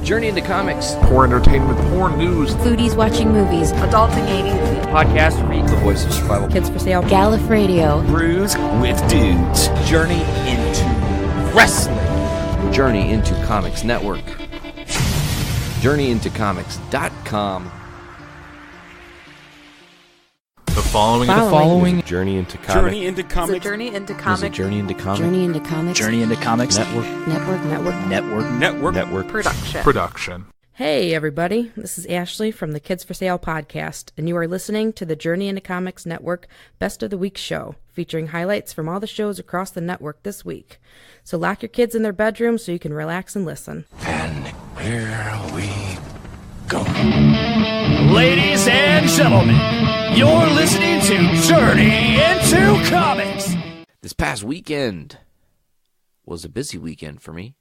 Journey into Comics. Poor entertainment, poor news. Foodies watching movies. Adulting 80s. Podcast Read, the voice of survival. Kids for Sale. Gallif Radio. Brews with Dudes. Journey into Wrestling. Journey into Comics Network. JourneyIntoComics.com. The following is a Journey into Comics. Journey into Comics. It's a Journey into Is it Comics Journey into Comics? Journey into Comics. Journey into Comics. Network. production. Hey everybody, this is Ashley from the Kids for Sale podcast, and you are listening to the Journey into Comics Network Best of the Week show, featuring highlights from all the shows across the network this week. So lock your kids in their bedrooms so you can relax and listen. And here we go. Ladies and gentlemen, you're listening to Journey into Comics. This past weekend was a busy weekend for me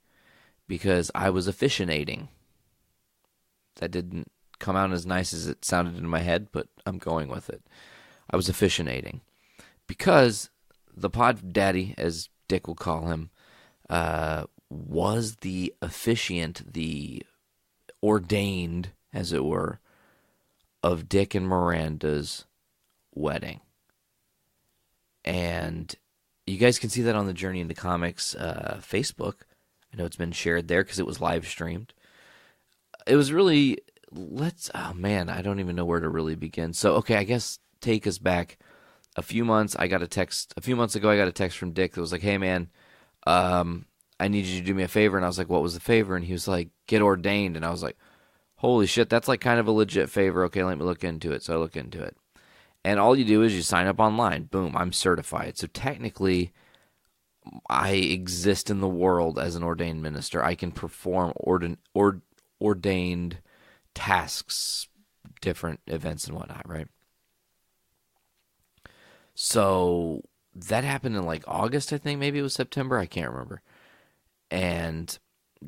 because I was officiating. That didn't come out as nice as it sounded in my head, but I'm going with it. I was officiating because the pod daddy, as Dick will call him, was the officiant, the ordained, as it were, of Dick and Miranda's wedding. And you guys can see that on the Journey into Comics Facebook. I know it's been shared there because it was live streamed. It was really, I don't even know where to really begin. So, okay, I guess take us back a few months. A few months ago, I got a text from Dick that was like, hey, man, I need you to do me a favor. And I was like, what was the favor? And he was like, get ordained. And I was like, holy shit, that's like kind of a legit favor. Okay, let me look into it. So I look into it. And all you do is you sign up online. Boom, I'm certified. So technically, I exist in the world as an ordained minister. I can perform ordained tasks, different events and whatnot, right? So that happened in like August, I think. Maybe it was September. I can't remember. And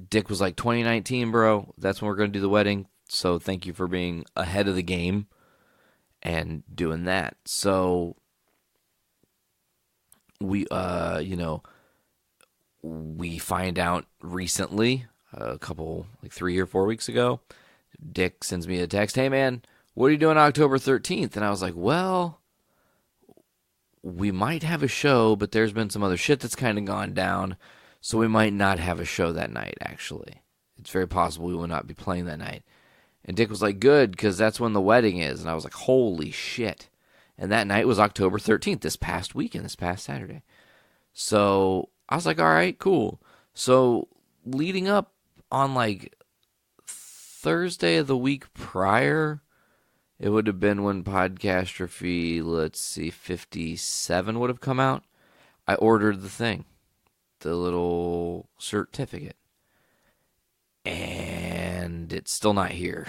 Dick was like, 2019, bro. That's when we're going to do the wedding. So thank you for being ahead of the game and doing that. So we, we find out recently, a couple, like 3 or 4 weeks ago, Dick sends me a text, hey man, what are you doing October 13th? And I was like, well, we might have a show, but there's been some other shit that's kind of gone down, so we might not have a show that night, actually. It's very possible we will not be playing that night. And Dick was like, good, because that's when the wedding is. And I was like, holy shit. And that night was October 13th, this past weekend, this past Saturday. So I was like, all right, cool. So leading up on like Thursday of the week prior, it would have been when Podcastrophe, 57 would have come out. I ordered the thing, the little certificate, and it's still not here.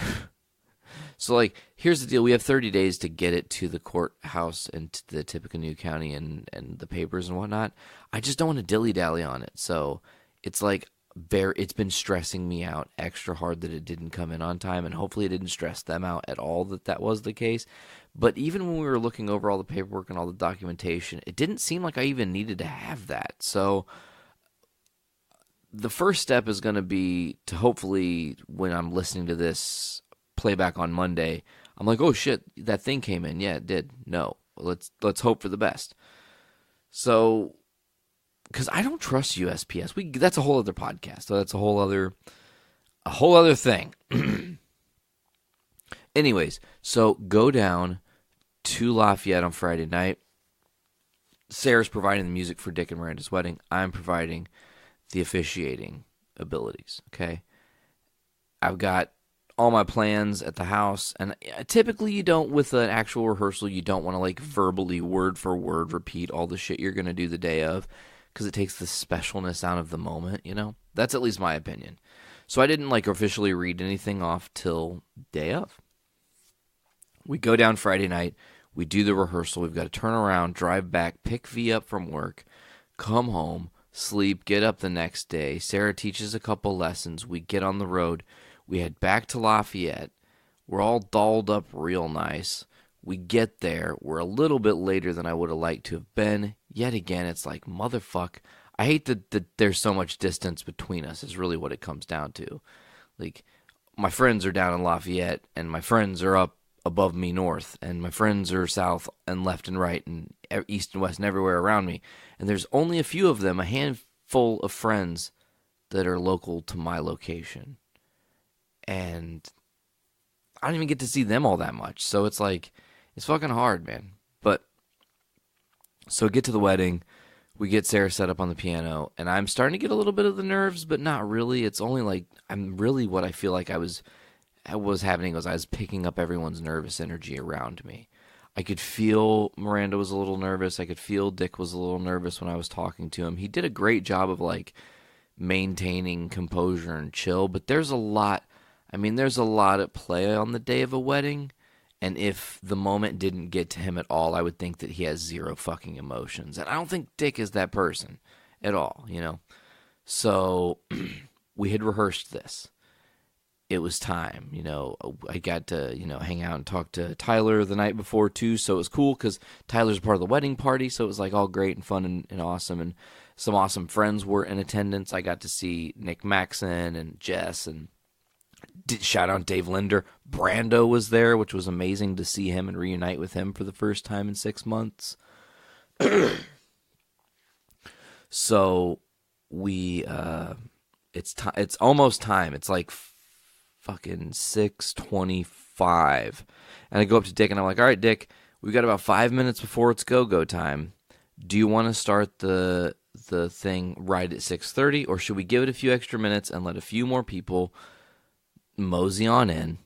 So, like, here's the deal. We have 30 days to get it to the courthouse and to the Tippecanoe County and the papers and whatnot. I just don't want to dilly-dally on it. So it's like, it's been stressing me out extra hard that it didn't come in on time, and hopefully it didn't stress them out at all that was the case. But even when we were looking over all the paperwork and all the documentation, it didn't seem like I even needed to have that. So the first step is going to be to hopefully, when I'm listening to this playback on Monday, I'm like, oh shit, that thing came in. Yeah, it did. No, let's hope for the best. So, because I don't trust USPS. That's a whole other podcast. So that's a whole other thing. Anyways, so go down to Lafayette on Friday night. Sarah's providing the music for Dick and Miranda's wedding. I'm providing the officiating abilities, okay? I've got all my plans at the house, and typically you don't, with an actual rehearsal, you don't want to like verbally, word for word, repeat all the shit you're going to do the day of, because it takes the specialness out of the moment, you know? That's at least my opinion. So I didn't like officially read anything off till day of. We go down Friday night, we do the rehearsal, we've got to turn around, drive back, pick V up from work, come home, sleep, get up the next day. Sarah teaches a couple lessons, we get on the road, we head back to Lafayette, we're all dolled up real nice. We get there, we're a little bit later than I would have liked to have been. Yet again, it's like, motherfuck, I hate that there's so much distance between us is really what it comes down to. Like, my friends are down in Lafayette, and my friends are up above me north, and my friends are south and left and right and east and west and everywhere around me. And there's only a few of them, a handful of friends that are local to my location. And I don't even get to see them all that much. So it's like, it's fucking hard, man. But, so get to the wedding. We get Sarah set up on the piano, and I'm starting to get a little bit of the nerves, but not really. It's only like, I'm really, what I feel like was happening was I was picking up everyone's nervous energy around me. I could feel Miranda was a little nervous. I could feel Dick was a little nervous when I was talking to him. He did a great job of like maintaining composure and chill, but there's a lot at play on the day of a wedding. And if the moment didn't get to him at all, I would think that he has zero fucking emotions. And I don't think Dick is that person at all, you know? So we had rehearsed this. It was time, you know. I got to, you know, hang out and talk to Tyler the night before, too. So it was cool because Tyler's part of the wedding party. So it was like all great and fun and awesome. And some awesome friends were in attendance. I got to see Nick Maxon and Jess and shout out Dave Linder. Brando was there, which was amazing to see him and reunite with him for the first time in 6 months. So we, it's almost time. It's like fucking 6:25, and I go up to Dick and I'm like, all right, Dick, we've got about 5 minutes before it's go time. Do you want to start the thing right at 6:30, or should we give it a few extra minutes and let a few more people mosey on in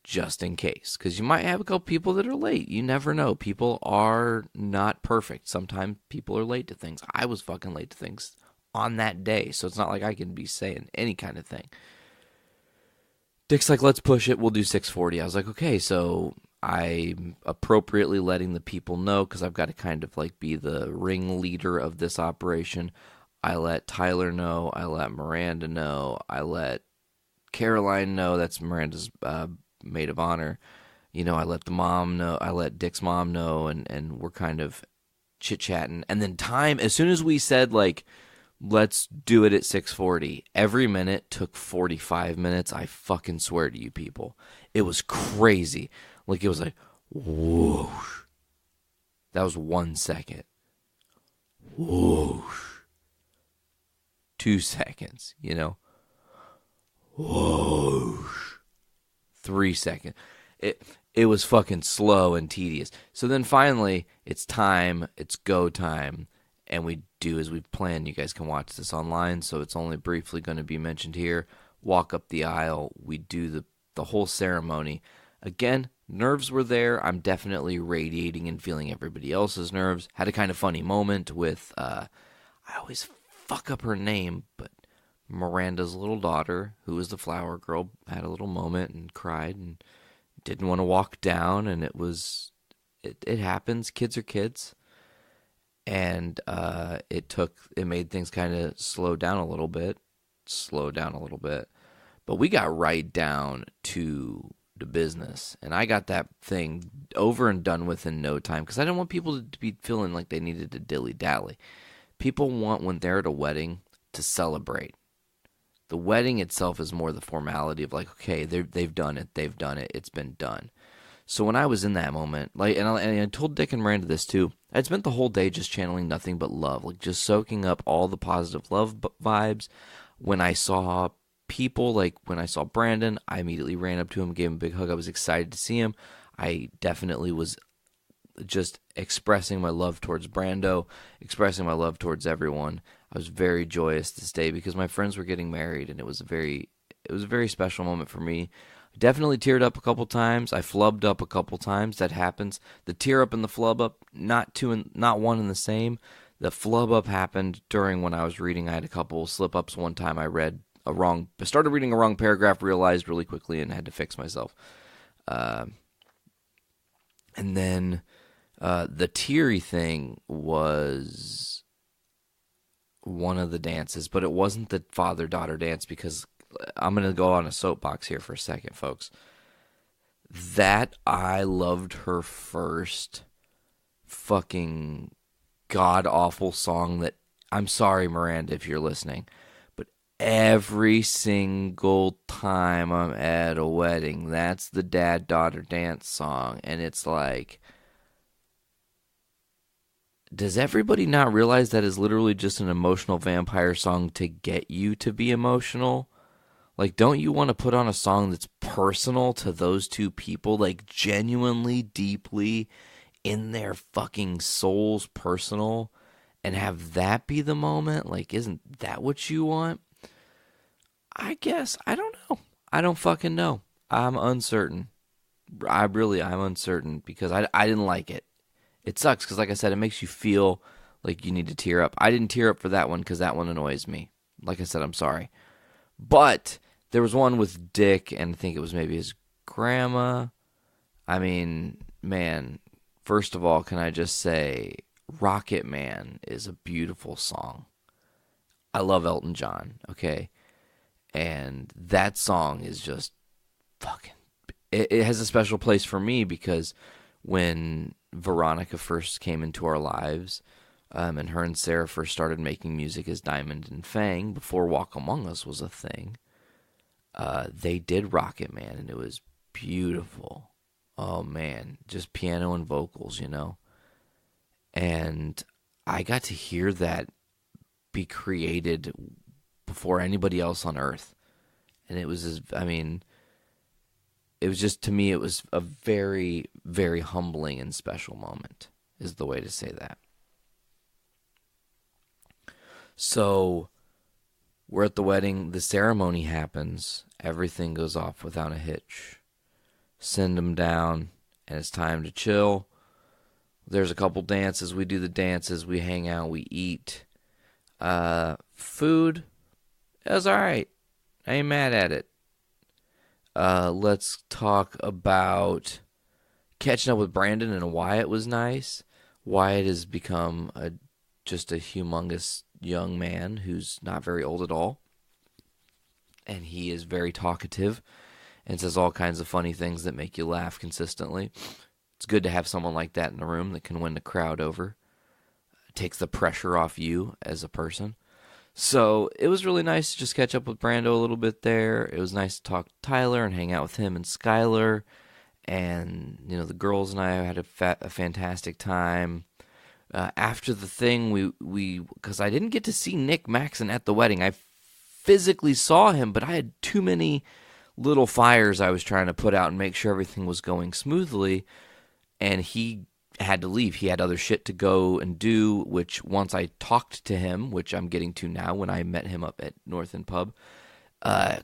just in case? Because you might have a couple people that are late. You never know. People are not perfect. Sometimes people are late to things. I was fucking late to things on that day, so it's not like I can be saying any kind of thing. Dick's like, let's push it. We'll do 6:40. I was like, okay, so I'm appropriately letting the people know because I've got to kind of like be the ringleader of this operation. I let Tyler know. I let Miranda know. I let Caroline know. That's Miranda's maid of honor. You know, I let the mom know. I let Dick's mom know, and we're kind of chit-chatting. And then time, as soon as we said, like, let's do it at 6:40, every minute took 45 minutes. I fucking swear to you people. It was crazy. Like, it was like, whoosh. That was 1 second. Whoosh. 2 seconds, you know? Whoosh. 3 seconds. It was fucking slow and tedious. So then finally, it's time. It's go time. And we do as we've planned. You guys can watch this online, so it's only briefly going to be mentioned here. Walk up the aisle. We do the whole ceremony. Again, nerves were there. I'm definitely radiating and feeling everybody else's nerves. Had a kind of funny moment with, I always fuck up her name, but Miranda's little daughter, who was the flower girl, had a little moment and cried and didn't want to walk down, and it happens. Kids are kids. And it made things kind of slow down a little bit. But we got right down to the business. And I got that thing over and done with in no time. Because I didn't want people to be feeling like they needed to dilly-dally. People want, when they're at a wedding, to celebrate. The wedding itself is more the formality of like, okay, they've done it. It's been done. So when I was in that moment, like, and I told Dick and Miranda this too, I'd spent the whole day just channeling nothing but love, like just soaking up all the positive love vibes. When I saw people, like when I saw Brandon, I immediately ran up to him, gave him a big hug. I was excited to see him. I definitely was just expressing my love towards Brando, expressing my love towards everyone. I was very joyous this day because my friends were getting married, and it was a very special moment for me. Definitely teared up a couple times. I flubbed up a couple times. That happens. The tear up and the flub up, not one and the same. The flub up happened during when I was reading. I had a couple slip ups. One time I started reading a wrong paragraph, realized really quickly, and had to fix myself. And then the teary thing was one of the dances, but it wasn't the father-daughter dance because I'm going to go on a soapbox here for a second, folks. That I loved her first fucking god-awful song that, I'm sorry, Miranda, if you're listening, but every single time I'm at a wedding. That's the dad-daughter dance song. And it's like, does everybody not realize that is literally just an emotional vampire song to get you to be emotional? Like, don't you want to put on a song that's personal to those two people? Like, genuinely, deeply in their fucking souls personal? And have that be the moment? Like, isn't that what you want? I guess. I don't know. I don't fucking know. I'm uncertain. I'm uncertain because I didn't like it. It sucks because, like I said, it makes you feel like you need to tear up. I didn't tear up for that one because that one annoys me. Like I said, I'm sorry. But there was one with Dick, and I think it was maybe his grandma. I mean, man, first of all, can I just say, Rocket Man is a beautiful song. I love Elton John, okay? And that song is just fucking... It has a special place for me because when Veronica first came into our lives, and her and Sarah first started making music as Diamond and Fang, before Walk Among Us was a thing, they did Rocket Man, and it was beautiful. Oh, man, just piano and vocals, you know? And I got to hear that be created before anybody else on earth. And it was, it was just, to me, it was a very, very humbling and special moment, is the way to say that. So, we're at the wedding, the ceremony happens, everything goes off without a hitch. Send them down, and it's time to chill. There's a couple dances. We do the dances. We hang out. We eat. Food, it was all right. I ain't mad at it. Let's talk about catching up with Brandon and Wyatt was nice. Wyatt has become just a humongous young man who's not very old at all. And he is very talkative and says all kinds of funny things that make you laugh consistently. It's good to have someone like that in the room that can win the crowd over. It takes the pressure off you as a person. So it was really nice to just catch up with Brando a little bit there. It was nice to talk to Tyler and hang out with him and Skylar. And, you know, the girls and I had a fantastic time. After the thing, because I didn't get to see Nick Maxon at the wedding. I physically saw him, but I had too many little fires I was trying to put out and make sure everything was going smoothly. And he had to leave. He had other shit to go and do, which once I talked to him, which I'm getting to now when I met him up at North End Pub,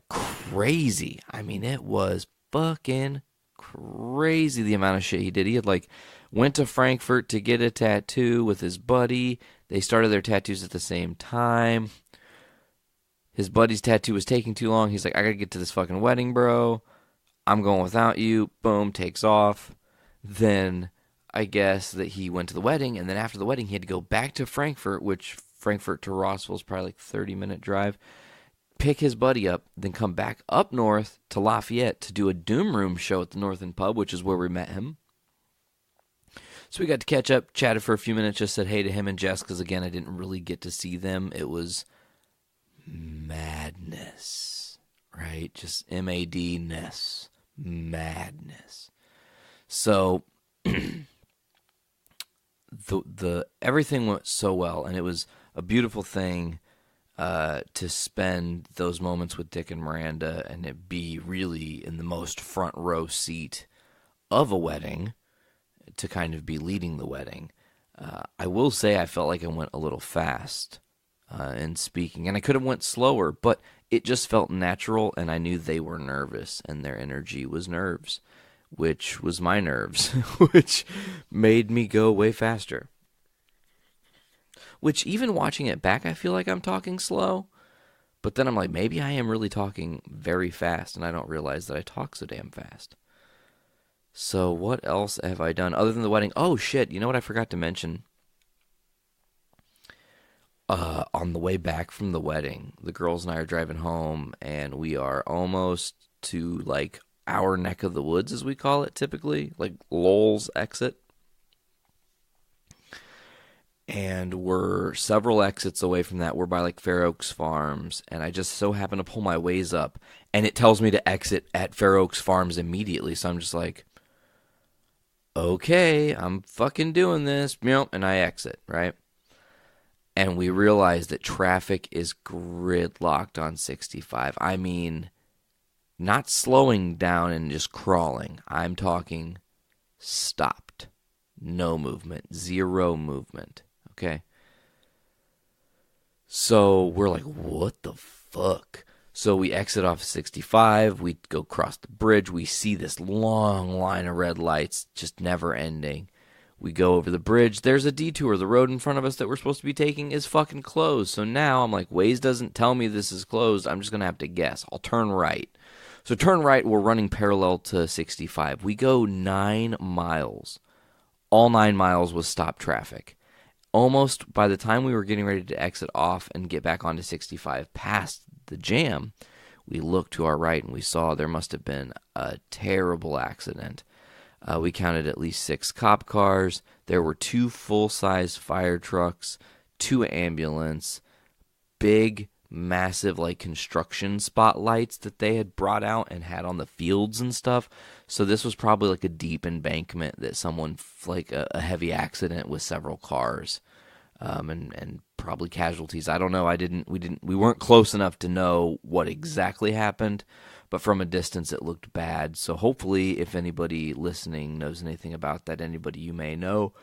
crazy. I mean, it was fucking crazy the amount of shit he did. He had went to Frankfurt to get a tattoo with his buddy. They started their tattoos at the same time. His buddy's tattoo was taking too long. He's like, I gotta get to this fucking wedding, bro. I'm going without you. Boom, takes off. Then I guess that he went to the wedding, and then after the wedding he had to go back to Frankfurt, which Frankfurt to Rossville is probably 30-minute drive, pick his buddy up, then come back up north to Lafayette to do a Doom Room show at the North End Pub, which is where we met him. So we got to catch up, chatted for a few minutes, just said hey to him and Jess, because again, I didn't really get to see them. It was madness, right? Just M-A-D-ness, madness. So the everything went so well, and it was a beautiful thing to spend those moments with Dick and Miranda, and it be really in the most front row seat of a wedding, to kind of be leading the wedding. I will say I felt like I went a little fast in speaking, and I could have went slower, but it just felt natural, and I knew they were nervous, and their energy was nerves, which was my nerves, which made me go way faster. Which, even watching it back, I feel like I'm talking slow, but then I'm like, maybe I am really talking very fast, and I don't realize that I talk so damn fast. So what else have I done other than the wedding? Oh, shit, you know what I forgot to mention? On the way back from the wedding, the girls and I are driving home, and we are almost to, our neck of the woods, as we call it typically, Lowell's exit. And we're several exits away from that. We're by like Fair Oaks Farms, and I just so happen to pull my Waze up, and it tells me to exit at Fair Oaks Farms immediately. So I'm just like, okay, I'm fucking doing this, and I exit, right? And we realize that traffic is gridlocked on 65. I mean, not slowing down and just crawling. I'm talking stopped. No movement. Zero movement. Okay? So we're like, what the fuck? So we exit off 65. We go across the bridge. We see this long line of red lights just never ending. We go over the bridge. There's a detour. The road in front of us that we're supposed to be taking is fucking closed. So now I'm like, Waze doesn't tell me this is closed. I'm just going to have to guess. I'll turn right. So turn right. We're running parallel to 65. We go 9 miles. All 9 miles was stopped traffic. Almost by the time we were getting ready to exit off and get back onto 65 past the jam, we looked to our right and we saw there must have been a terrible accident. We counted at least 6 cop cars. There were 2 full-size fire trucks, 2 ambulance, big, massive like construction spotlights that they had brought out and had on the fields and stuff. So this was probably like a deep embankment that someone, like a heavy accident with several cars, and probably casualties. I don't know. We weren't close enough to know what exactly happened, but from a distance it looked bad. So hopefully if anybody listening knows anything about that, anybody you may know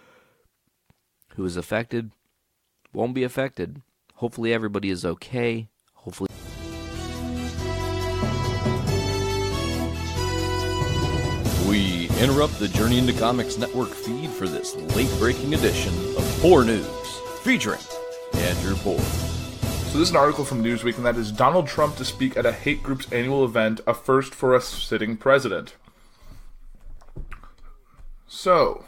who is affected, won't be affected. Hopefully everybody is okay. Hopefully. We interrupt the Journey into Comics Network feed for this late-breaking edition of Poor News, featuring Andrew Poor. So this is an article from Newsweek, and that is Donald Trump to speak at a hate group's annual event, a first for a sitting president. So,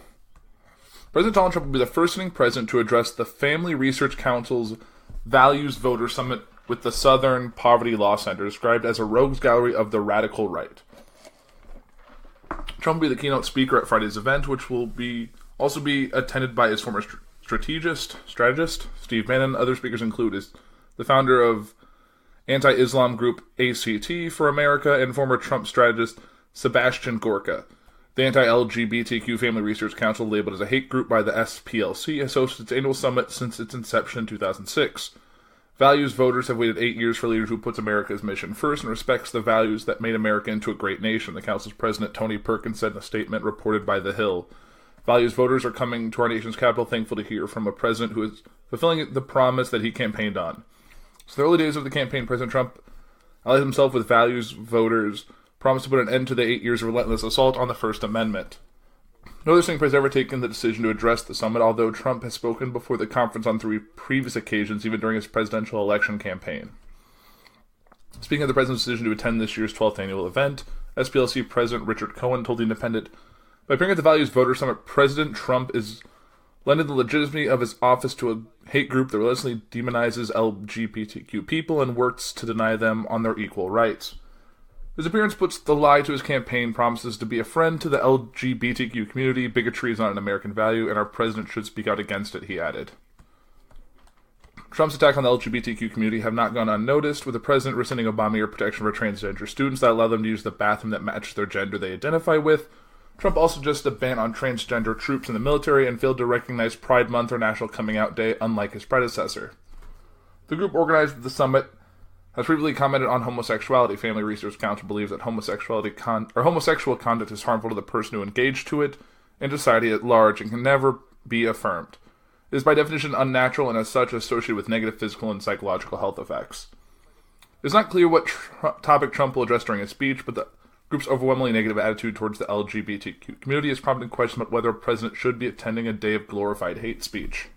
President Donald Trump will be the first sitting president to address the Family Research Council's Values Voter Summit with the Southern Poverty Law Center, described as a rogues gallery of the radical right. Trump will be the keynote speaker at Friday's event, which will also be attended by his former strategist, Steve Bannon. Other speakers include the founder of anti-Islam group ACT for America and former Trump strategist Sebastian Gorka. The Anti-LGBTQ Family Research Council, labeled as a hate group by the SPLC, has hosted its annual summit since its inception in 2006. Values voters have waited 8 years for a leader who puts America's mission first and respects the values that made America into a great nation, the council's president Tony Perkins said in a statement reported by The Hill. Values voters are coming to our nation's capital thankful to hear from a president who is fulfilling the promise that he campaigned on. So the early days of the campaign, President Trump allied himself with values voters, promised to put an end to the 8 years of relentless assault on the First Amendment. No other sitting president has ever taken the decision to address the summit, although Trump has spoken before the conference on 3 previous occasions, even during his presidential election campaign. Speaking of the president's decision to attend this year's 12th annual event, SPLC President Richard Cohen told The Independent, "By appearing at the Values Voter Summit, President Trump is lending the legitimacy of his office to a hate group that relentlessly demonizes LGBTQ people and works to deny them on their equal rights. His appearance puts the lie to his campaign promises to be a friend to the LGBTQ community. Bigotry is not an American value, and our president should speak out against it," he added. Trump's attack on the LGBTQ community have not gone unnoticed, with the president rescinding Obamacare protection for transgender students that allow them to use the bathroom that matches their gender they identify with. Trump also suggested a ban on transgender troops in the military and failed to recognize Pride Month or National Coming Out Day, unlike his predecessor. The group organized the summit has previously commented on homosexuality. Family Research Council believes that homosexual conduct is harmful to the person who engaged to it and society at large and can never be affirmed. It is by definition unnatural and as such associated with negative physical and psychological health effects. It is not clear what topic Trump will address during his speech, but the group's overwhelmingly negative attitude towards the LGBTQ community has prompted questions about whether a president should be attending a day of glorified hate speech.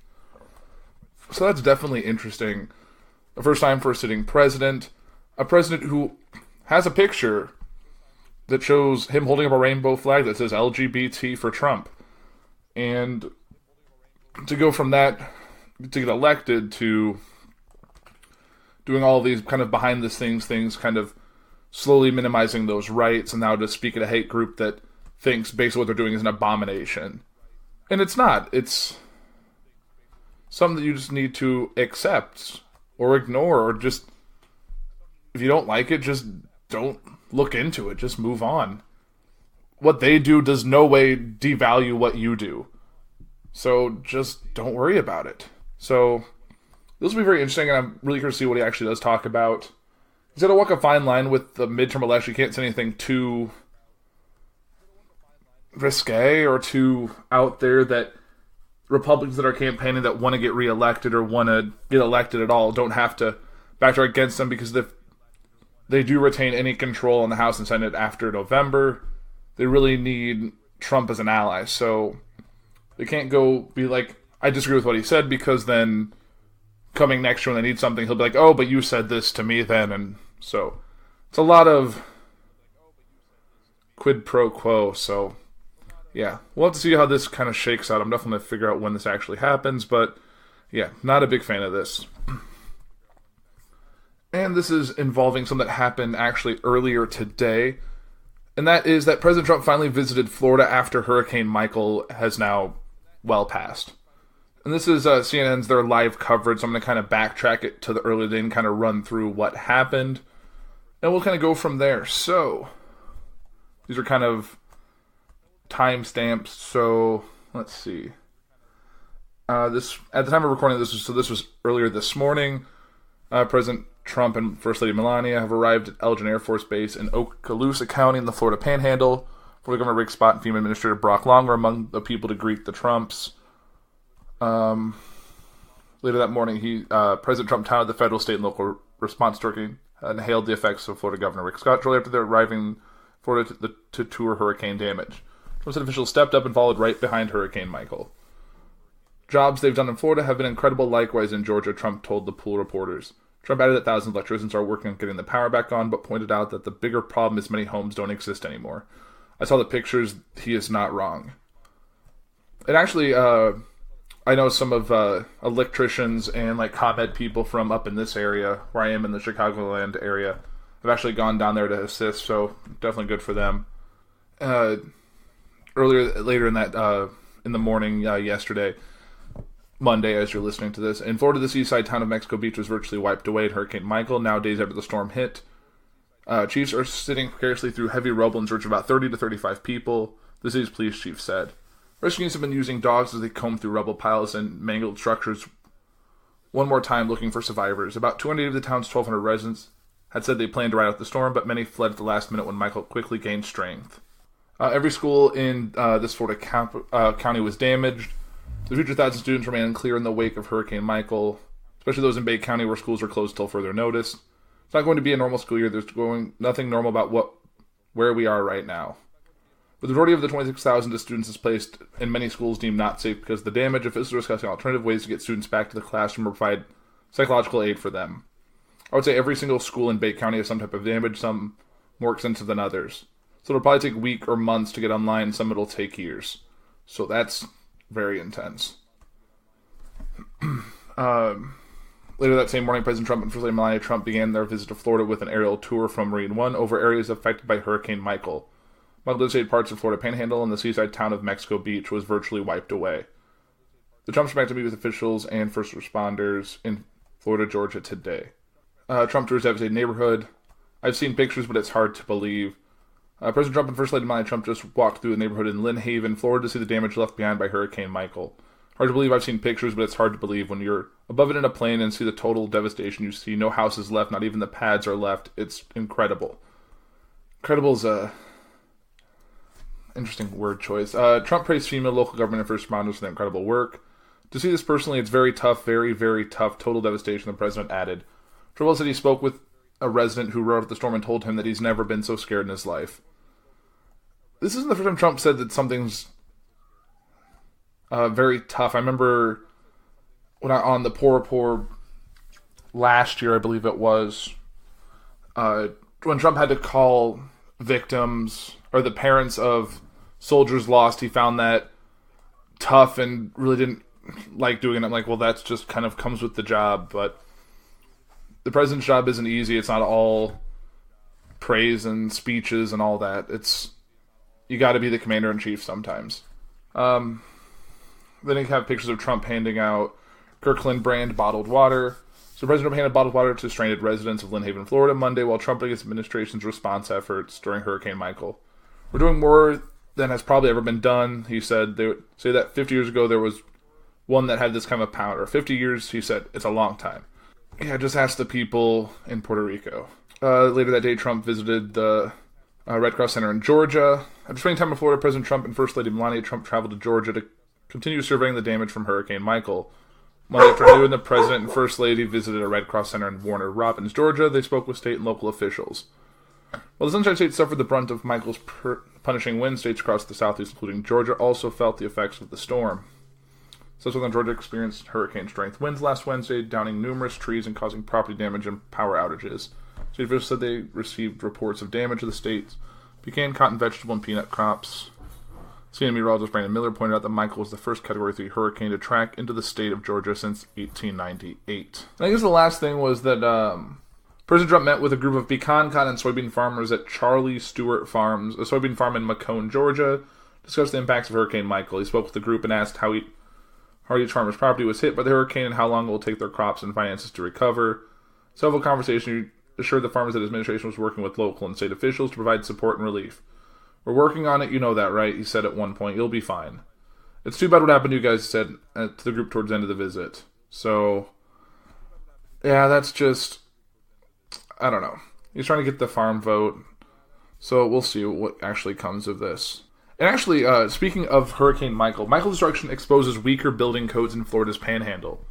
So that's definitely interesting. The first time for a sitting president, a president who has a picture that shows him holding up a rainbow flag that says LGBT for Trump. And to go from that, to get elected, to doing all these kind of behind the scenes things, kind of slowly minimizing those rights, and now to speak at a hate group that thinks basically what they're doing is an abomination. And it's not. It's something that you just need to accept or ignore, or just, if you don't like it, just don't look into it. Just move on. What they do does no way devalue what you do. So just don't worry about it. So this will be very interesting, and I'm really curious to see what he actually does talk about. He's got to walk a fine line with the midterm election. You can't say anything too risque or too out there that Republicans that are campaigning that want to get reelected or want to get elected at all don't have to backtrack against them, because if they do retain any control in the House and Senate after November, they really need Trump as an ally. So they can't go be like, I disagree with what he said, because then coming next year when they need something, he'll be like, oh, but you said this to me then. And so it's a lot of quid pro quo. So yeah, we'll have to see how this kind of shakes out. I'm definitely going to figure out when this actually happens, but yeah, not a big fan of this. And this is involving something that happened actually earlier today, and that is that President Trump finally visited Florida after Hurricane Michael has now well passed. And this is CNN's, their live coverage, so I'm going to kind of backtrack it to the earlier day and kind of run through what happened, and we'll kind of go from there. So these are kind of timestamps. So let's see. This at the time of recording this was earlier this morning. President Trump and First Lady Melania have arrived at Elgin Air Force Base in Okaloosa County in the Florida Panhandle. Florida Governor Rick Scott and FEMA Administrator Brock Long were among the people to greet the Trumps. Later that morning, President Trump touted the federal, state, and local response to hurricane and hailed the effects of Florida Governor Rick Scott shortly after their arriving in Florida to tour hurricane damage. Trump said officials stepped up and followed right behind Hurricane Michael. Jobs they've done in Florida have been incredible, likewise in Georgia, Trump told the pool reporters. Trump added that thousands of electricians are working on getting the power back on, but pointed out that the bigger problem is many homes don't exist anymore. I saw the pictures. He is not wrong. And actually, I know some of electricians and like ComEd people from up in this area, where I am in the Chicagoland area, have actually gone down there to assist, so definitely good for them. Later in that in the morning yesterday, Monday, as you're listening to this, in Florida, the seaside town of Mexico Beach was virtually wiped away in Hurricane Michael. Now, days after the storm hit, chiefs are sitting precariously through heavy rubble in search of about 30 to 35 people, the city's police chief said. Rescue teams have been using dogs as they comb through rubble piles and mangled structures one more time looking for survivors. About 200 of the town's 1,200 residents had said they planned to ride out the storm, but many fled at the last minute when Michael quickly gained strength. Every school in this Florida county was damaged. The future thousands of students remain unclear in the wake of Hurricane Michael, especially those in Bay County where schools are closed till further notice. It's not going to be a normal school year. There's nothing normal about where we are right now. The majority of the 26,000 students displaced in many schools deemed not safe because of the damage. Officials are discussing alternative ways to get students back to the classroom or provide psychological aid for them. I would say every single school in Bay County has some type of damage, some more extensive than others. So it'll probably take a week or months to get online. Some it'll take years. So that's very intense. Later that same morning, President Trump and First Lady Melania Trump began their visit to Florida with an aerial tour from Marine One over areas affected by Hurricane Michael. Michael devastated parts of Florida Panhandle, and the seaside town of Mexico Beach was virtually wiped away. The Trumps were back to meet with officials and first responders in Florida, Georgia today. Trump tours devastated neighborhood. I've seen pictures, but it's hard to believe. President Trump and First Lady Melania Trump just walked through the neighborhood in Lynn Haven, Florida, to see the damage left behind by Hurricane Michael. Hard to believe. I've seen pictures, but it's hard to believe when you're above it in a plane and see the total devastation. You see no houses left, not even the pads are left. It's incredible. Incredible is a interesting word choice. Trump praised FEMA, local government, and first responders for their incredible work. To see this personally, it's very tough, very, very tough. Total devastation, the president added. Trump said he spoke with a resident who rode out the storm and told him that he's never been so scared in his life. This isn't the first time Trump said that something's very tough. I remember on the Poor Report last year, I believe it was, when Trump had to call victims or the parents of soldiers lost, he found that tough and really didn't like doing it. I'm like, well, that's just kind of comes with the job. But the president's job isn't easy. It's not all praise and speeches and all that. You got to be the commander-in-chief sometimes. Then you have pictures of Trump handing out Kirkland brand bottled water. So President Trump handed bottled water to stranded residents of Lynn Haven, Florida Monday while trumping his administration's response efforts during Hurricane Michael. We're doing more than has probably ever been done, he said. They would say that 50 years ago there was one that had this kind of power. 50 years, he said, it's a long time. Yeah, just ask the people in Puerto Rico. Later that day, Trump visited the Red Cross Center in Georgia. After spending time in Florida, President Trump and First Lady Melania Trump traveled to Georgia to continue surveying the damage from Hurricane Michael. Monday afternoon, the President and First Lady visited a Red Cross Center in Warner Robins, Georgia. They spoke with state and local officials. While the Sunshine State suffered the brunt of Michael's punishing winds, states across the southeast, including Georgia, also felt the effects of the storm. Southern Georgia experienced hurricane-strength winds last Wednesday, downing numerous trees and causing property damage and power outages. State officials said they received reports of damage to the state's pecan, cotton, vegetable, and peanut crops. CNN meteorologist Brandon Miller pointed out that Michael was the first Category 3 hurricane to track into the state of Georgia since 1898. And I guess the last thing was that President Trump met with a group of pecan, cotton, and soybean farmers at Charlie Stewart Farms, a soybean farm in Macomb, Georgia, discussed the impacts of Hurricane Michael. He spoke with the group and asked how each farmer's property was hit by the hurricane and how long it will take their crops and finances to recover. Several conversations assured the farmers that his administration was working with local and state officials to provide support and relief. We're working on it, you know that, right? He said at one point. You'll be fine. It's too bad what happened to you guys, he said to the group towards the end of the visit. So, yeah, that's just, I don't know. He's trying to get the farm vote. So we'll see what actually comes of this. And actually, speaking of Hurricane Michael, Michael's destruction exposes weaker building codes in Florida's panhandle.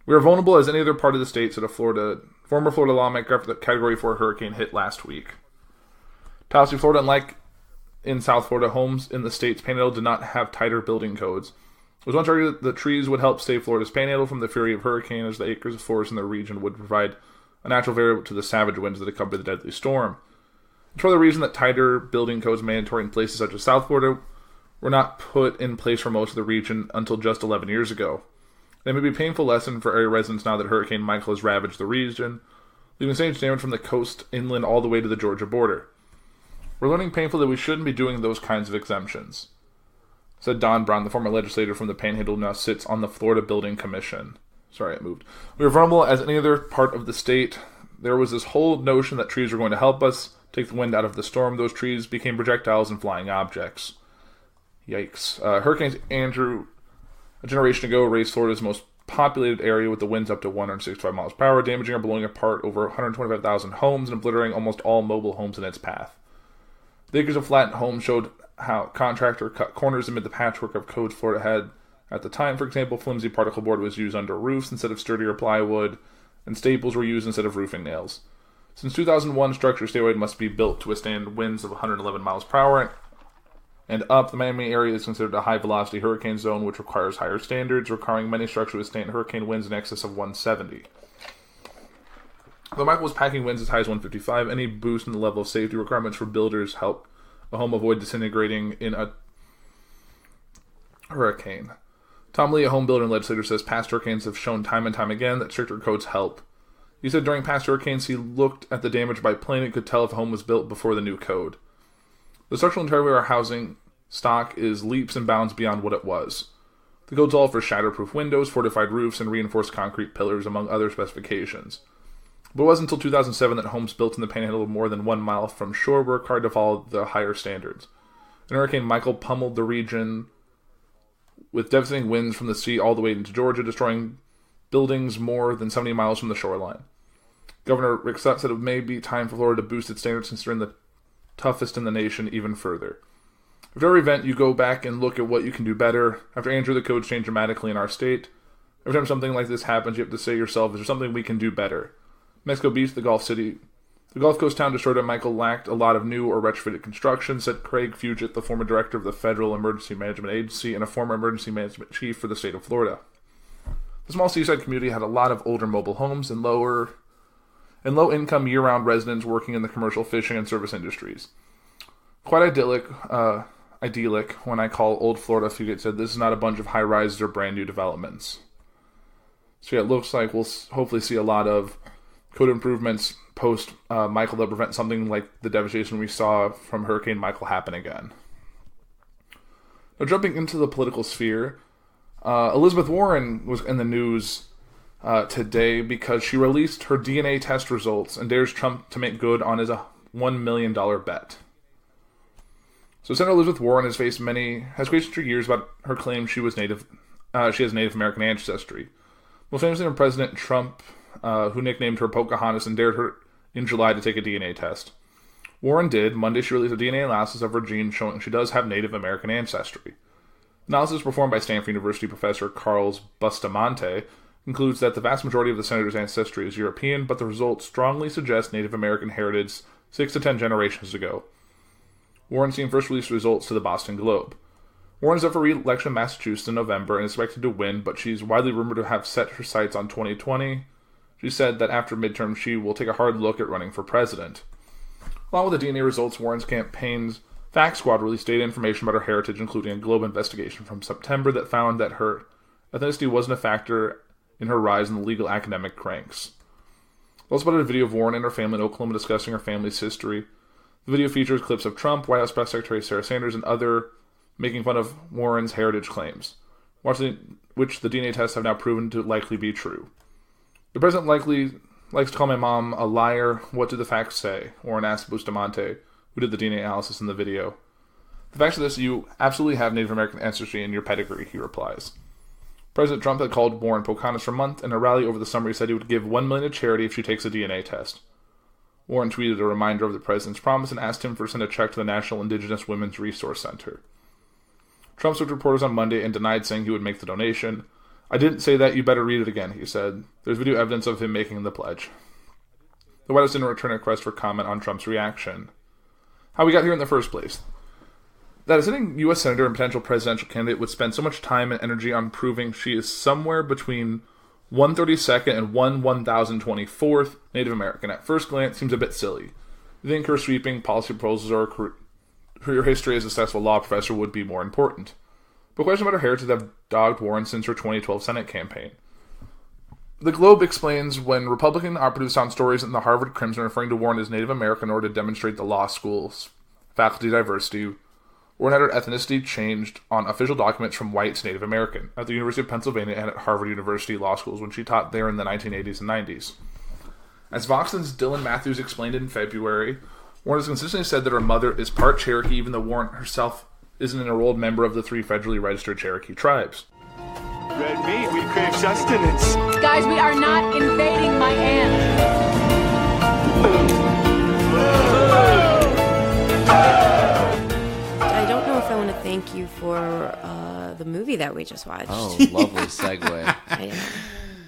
We are vulnerable as any other part of the state, said a former Florida lawmaker after the Category 4 hurricane hit last week. Tallahassee, Florida, unlike in South Florida, homes in the state's panhandle did not have tighter building codes. It was once argued that the trees would help save Florida's panhandle from the fury of hurricane, as the acres of forest in the region would provide a natural variable to the savage winds that accompany the deadly storm. It's for the reason that tighter building codes mandatory in places such as South Florida were not put in place for most of the region until just 11 years ago. They may be a painful lesson for area residents now that Hurricane Michael has ravaged the region, leaving strange damage from the coast inland all the way to the Georgia border. We're learning painfully that we shouldn't be doing those kinds of exemptions, said Don Brown, the former legislator from the Panhandle who now sits on the Florida Building Commission. Sorry, it moved. We are vulnerable as any other part of the state. There was this whole notion that trees were going to help us take the wind out of the storm. Those trees became projectiles and flying objects. Yikes. Hurricane Andrew, a generation ago, raised Florida's most populated area with the winds up to 165 miles per hour, damaging or blowing apart over 125,000 homes and obliterating almost all mobile homes in its path. The acres of flattened homes showed how contractor cut corners amid the patchwork of codes Florida had at the time. For example, flimsy particle board was used under roofs instead of sturdier plywood, and staples were used instead of roofing nails. Since 2001, structures statewide must be built to withstand winds of 111 miles per hour and up. The Miami area is considered a high-velocity hurricane zone, which requires higher standards, requiring many structures to withstand hurricane winds in excess of 170. Though Michael was packing winds as high as 155, any boost in the level of safety requirements for builders help a home avoid disintegrating in a hurricane. Tom Lee, a home builder and legislator, says past hurricanes have shown time and time again that stricter codes help. He said during past hurricanes he looked at the damage by plane and could tell if a home was built before the new code. The structural integrity of our housing stock is leaps and bounds beyond what it was. The codes all for shatterproof windows, fortified roofs, and reinforced concrete pillars, among other specifications. But it wasn't until 2007 that homes built in the Panhandle more than 1 mile from shore were required to follow the higher standards. And Hurricane Michael pummeled the region with devastating winds from the sea all the way into Georgia, destroying buildings more than 70 miles from the shoreline. Governor Rick Scott said it may be time for Florida to boost its standards, considering the toughest in the nation, even further. After every event, you go back and look at what you can do better. After Andrew, the codes changed dramatically in our state. Every time something like this happens, you have to say to yourself, is there something we can do better? Mexico Beach, the Gulf Coast town destroyed by Michael, lacked a lot of new or retrofitted construction, said Craig Fugit, the former director of the Federal Emergency Management Agency and a former emergency management chief for the state of Florida. The small seaside community had a lot of older mobile homes and low-income year-round residents working in the commercial fishing and service industries. Quite idyllic when I call old Florida, Fugit said. This is not a bunch of high-rises or brand-new developments. So yeah, it looks like we'll hopefully see a lot of code improvements post-Michael that prevent something like the devastation we saw from Hurricane Michael happen again. Now, jumping into the political sphere, Elizabeth Warren was in the news today because she released her DNA test results and dares Trump to make good on his $1 million bet. So Senator Elizabeth Warren has questioned for years about her claim she has Native American ancestry. Most famously, when President Trump, who nicknamed her Pocahontas and dared her in July to take a DNA test. Warren did. Monday, she released a DNA analysis of her genes showing she does have Native American ancestry. Analysis performed by Stanford University professor Carlos Bustamante concludes that the vast majority of the senator's ancestry is European, but the results strongly suggest Native American heritage 6 to 10 generations ago. Warren team first released results to the Boston Globe. Warren is up for re-election in Massachusetts in November and is expected to win, but she's widely rumored to have set her sights on 2020. She said that after midterm, she will take a hard look at running for president. Along with the DNA results, Warren's campaign's Fact Squad released data information about her heritage, including a Globe investigation from September that found that her ethnicity wasn't a factor in her rise in the legal academic ranks. We also spotted a video of Warren and her family in Oklahoma discussing her family's history. The video features clips of Trump, White House Press Secretary Sarah Sanders, and other making fun of Warren's heritage claims, which the DNA tests have now proven to likely be true. The president likely likes to call my mom a liar. What do the facts say? Warren asked Bustamante, who did the DNA analysis in the video. The facts are this: you absolutely have Native American ancestry in your pedigree, he replies. President Trump had called Warren Pocahontas for a month. In a rally over the summer, he said he would give $1 million to charity if she takes a DNA test. Warren tweeted a reminder of the president's promise and asked him to send a check to the National Indigenous Women's Resource Center. Trump spoke to reporters on Monday and denied saying he would make the donation. I didn't say that, you better read it again, he said. There's video evidence of him making the pledge. The White House didn't return a request for comment on Trump's reaction. How we got here in the first place. That a sitting U.S. Senator and potential presidential candidate would spend so much time and energy on proving she is somewhere between 132nd and 1024th Native American at first glance seems a bit silly. You think her sweeping policy proposals or her history as a successful law professor would be more important. But questions about her heritage have dogged Warren since her 2012 Senate campaign. The Globe explains when Republican operatives found stories in the Harvard Crimson referring to Warren as Native American in order to demonstrate the law school's faculty diversity, Warren had her ethnicity changed on official documents from white to Native American at the University of Pennsylvania and at Harvard University Law Schools when she taught there in the 1980s and 90s. As Vox's Dylan Matthews explained in February, Warren has consistently said that her mother is part Cherokee, even though Warren herself isn't an enrolled member of the 3 federally registered Cherokee tribes. Red meat, we crave sustenance. Guys, we are not invading my aunt. I don't know if I want to thank you for the movie that we just watched. Oh, lovely segue. I know.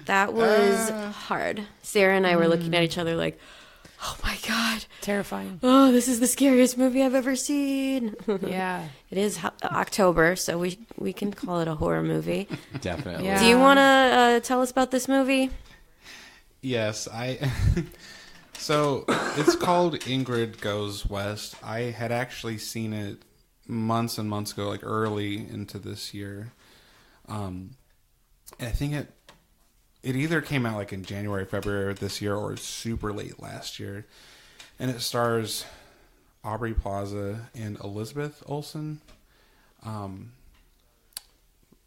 That was hard. Sarah and I were looking at each other like, oh my God. Terrifying. Oh, this is the scariest movie I've ever seen. Yeah. It is October, so we can call it a horror movie. Definitely. Yeah. Do you want to tell us about this movie? Yes, So, it's called Ingrid Goes West. I had actually seen it months and months ago, like early into this year. And I think it either came out like in January, February of this year or super late last year. And it stars Aubrey Plaza and Elizabeth Olsen.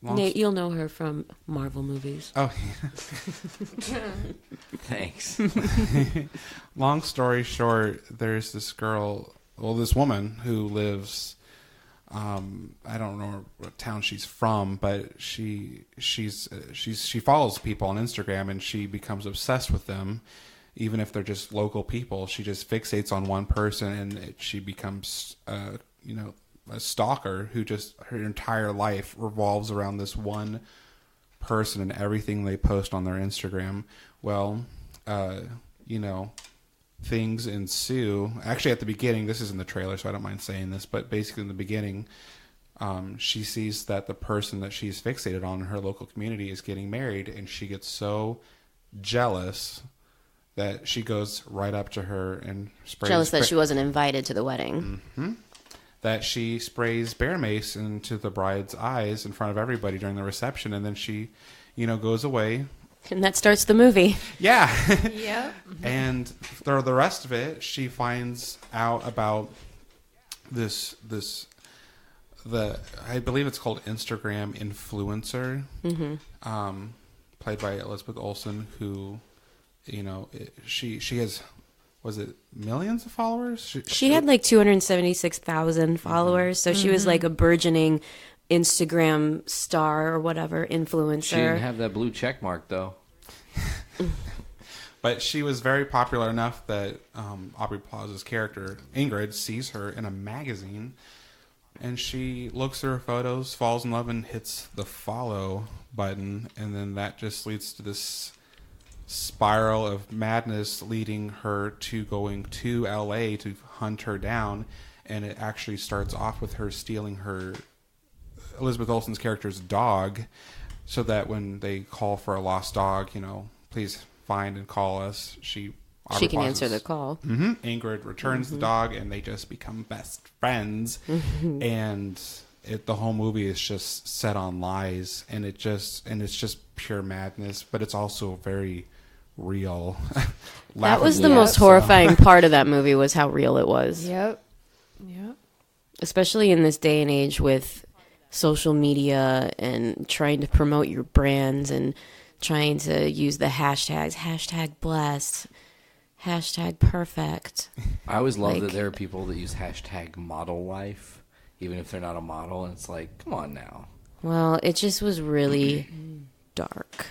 Nate, you'll know her from Marvel movies. Oh, Thanks. Long story short, there's this woman who lives, I don't know what town she's from, but she follows people on Instagram and she becomes obsessed with them, even if they're just local people. She just fixates on one person and she becomes, a stalker who just her entire life revolves around this one person and everything they post on their Instagram. Well, things ensue. Actually, at the beginning, this is in the trailer, so I don't mind saying this, but basically in the beginning, she sees that the person that she's fixated on in her local community is getting married, and she gets so jealous that she goes right up to her and sprays... Jealous that she wasn't invited to the wedding. Mm-hmm. That she sprays bear mace into the bride's eyes in front of everybody during the reception, and then she, goes away. And that starts the movie. Yeah. Yeah. And for the rest of it, she finds out about this I believe it's called Instagram Influencer, played by Elizabeth Olsen, who, she has, was it millions of followers? She had like 276,000 followers, so she was like a burgeoning Instagram star or whatever, influencer. She didn't have that blue check mark, though. But she was very popular enough that Aubrey Plaza's character, Ingrid, sees her in a magazine, and she looks through her photos, falls in love, and hits the follow button, and then that just leads to this spiral of madness, leading her to going to LA to hunt her down. And it actually starts off with her stealing her Elizabeth Olsen's character's dog, so that when they call for a lost dog, please find and call us. She can answer the call. Ingrid returns the dog, and they just become best friends. And the whole movie is just set on lies, and it's just pure madness. But it's also very real. That was the most horrifying part of that movie, was how real it was. Yep. Especially in this day and age with social media and trying to promote your brands and trying to use the hashtags, #blessed, #perfect. I always love that there are people that use #model life, even if they're not a model, and it's like, come on now. Well, it just was really dark.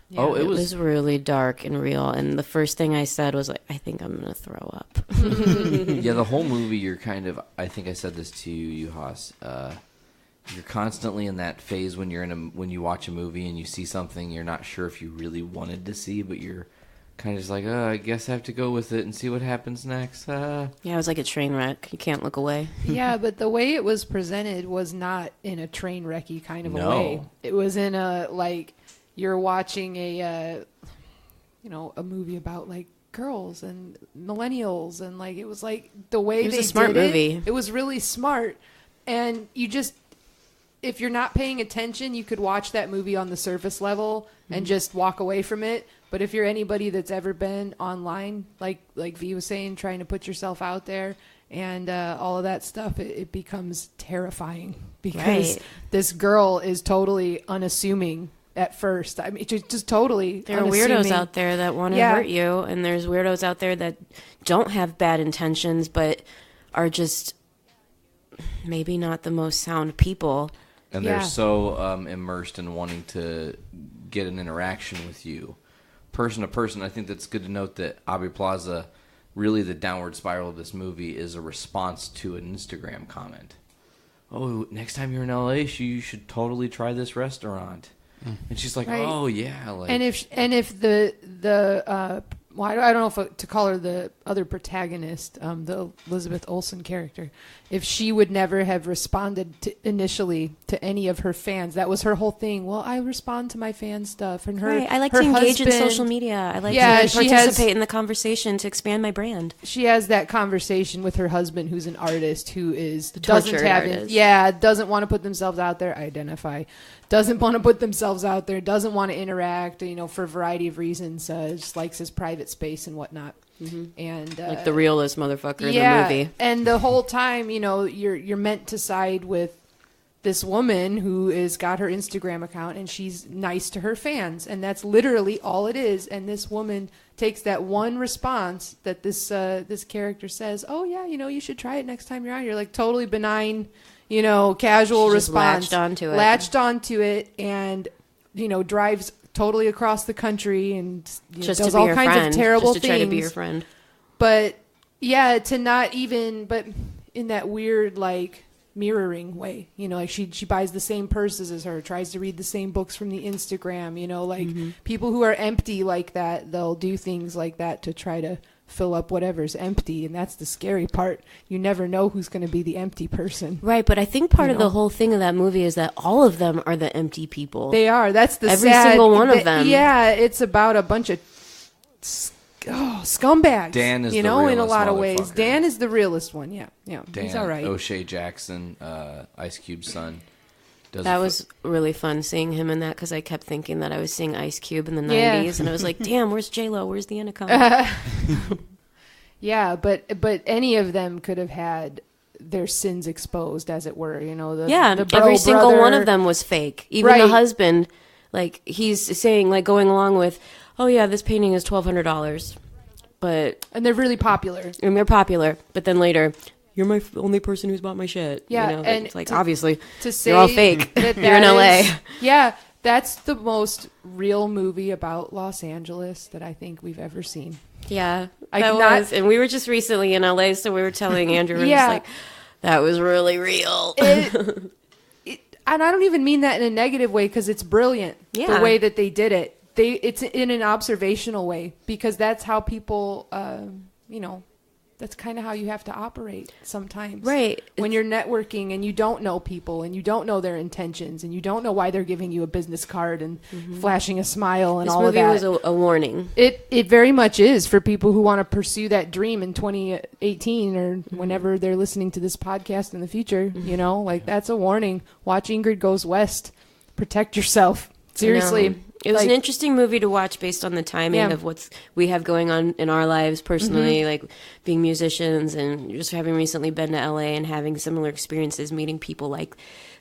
Yeah, it was really dark and real, and the first thing I said was like, I think I'm gonna throw up. Yeah, the whole movie, you're kind of, I think I said this to you, Haas, you're constantly in that phase when when you watch a movie and you see something you're not sure if you really wanted to see, but you're kind of just like, I guess I have to go with it and see what happens next. Yeah, it was like a train wreck. You can't look away. Yeah, but the way it was presented was not in a train wrecky kind of a way. It was in a, like, you're watching a movie about like girls and millennials, and like it was like the way it was they a smart did movie. It was really smart, and you just, if you're not paying attention, you could watch that movie on the surface level and just walk away from it. But if you're anybody that's ever been online, like V was saying, trying to put yourself out there and all of that stuff, it becomes terrifying because this girl is totally unassuming at first. I mean, just totally There are weirdos out there that want to hurt you, and there's weirdos out there that don't have bad intentions but are just maybe not the most sound people. And they're so immersed in wanting to get an interaction with you, person to person. I think that's good to note that Aubrey Plaza, really the downward spiral of this movie, is a response to an Instagram comment. Oh, next time you're in LA, you should totally try this restaurant. And she's like, right. Oh yeah, like. And if the well, I don't know if to call her the other protagonist, the Elizabeth Olsen character, if she would never have responded initially to any of her fans. That was her whole thing. Well, I respond to my fan stuff, and her. Right. I like her to engage in husband, social media. I like to participate in the conversation to expand my brand. She has that conversation with her husband, who's an artist, who is doesn't want to put themselves out there. Doesn't want to put themselves out there. Doesn't want to interact. For a variety of reasons. Just likes his private space and whatnot. And like the realest motherfucker in the movie. And the whole time, you're meant to side with this woman who is got her Instagram account, and she's nice to her fans, and that's literally all it is. And this woman takes that one response that this character says, "Oh yeah, you should try it next time you're out here." Like totally benign, casual response. Latched onto it, and drives totally across the country and does all kinds of terrible things. Try to be your friend. But yeah, to not even, but in that weird like mirroring way, like she buys the same purses as her, tries to read the same books from the Instagram, people who are empty like that, they'll do things like that to try to fill up whatever's empty, and that's the scary part. You never know who's going to be the empty person. Right, but I think part of the whole thing of that movie is that all of them are the empty people. They are. That's the every single one of them. Yeah, it's about a bunch of scumbags. Dan is in a lot of ways. Dan is the realest one. Yeah. Dan, he's all right. O'Shea Jackson, Ice Cube's son. That was really fun seeing him in that, because I kept thinking that I was seeing Ice Cube in the 90s, and I was like, damn, where's J-Lo? Where's the Anaconda? Yeah, but any of them could have had their sins exposed, as it were. You know, every single one of them was fake. Even the husband, like he's saying, like going along with, oh yeah, this painting is $1,200, and they're really popular. And they're popular, but then later, you're my only person who's bought my shit. Yeah, you know? and it's like obviously to say you're all fake. You're in LA. Yeah, that's the most real movie about Los Angeles that I think we've ever seen. Yeah, that was. And we were just recently in LA, so we were telling Andrew, we were just like, that was really real. And I don't even mean that in a negative way, because it's brilliant the way that they did it. It's in an observational way, because that's how people, that's kind of how you have to operate sometimes. Right. When you're networking and you don't know people and you don't know their intentions and you don't know why they're giving you a business card and flashing a smile and all of that. This movie was a warning. It very much is for people who want to pursue that dream in 2018 or whenever they're listening to this podcast in the future. You know, like that's a warning. Watch Ingrid Goes West. Protect yourself. Seriously. It was an interesting movie to watch based on the timing of what we have going on in our lives personally, like being musicians and just having recently been to LA and having similar experiences, meeting people like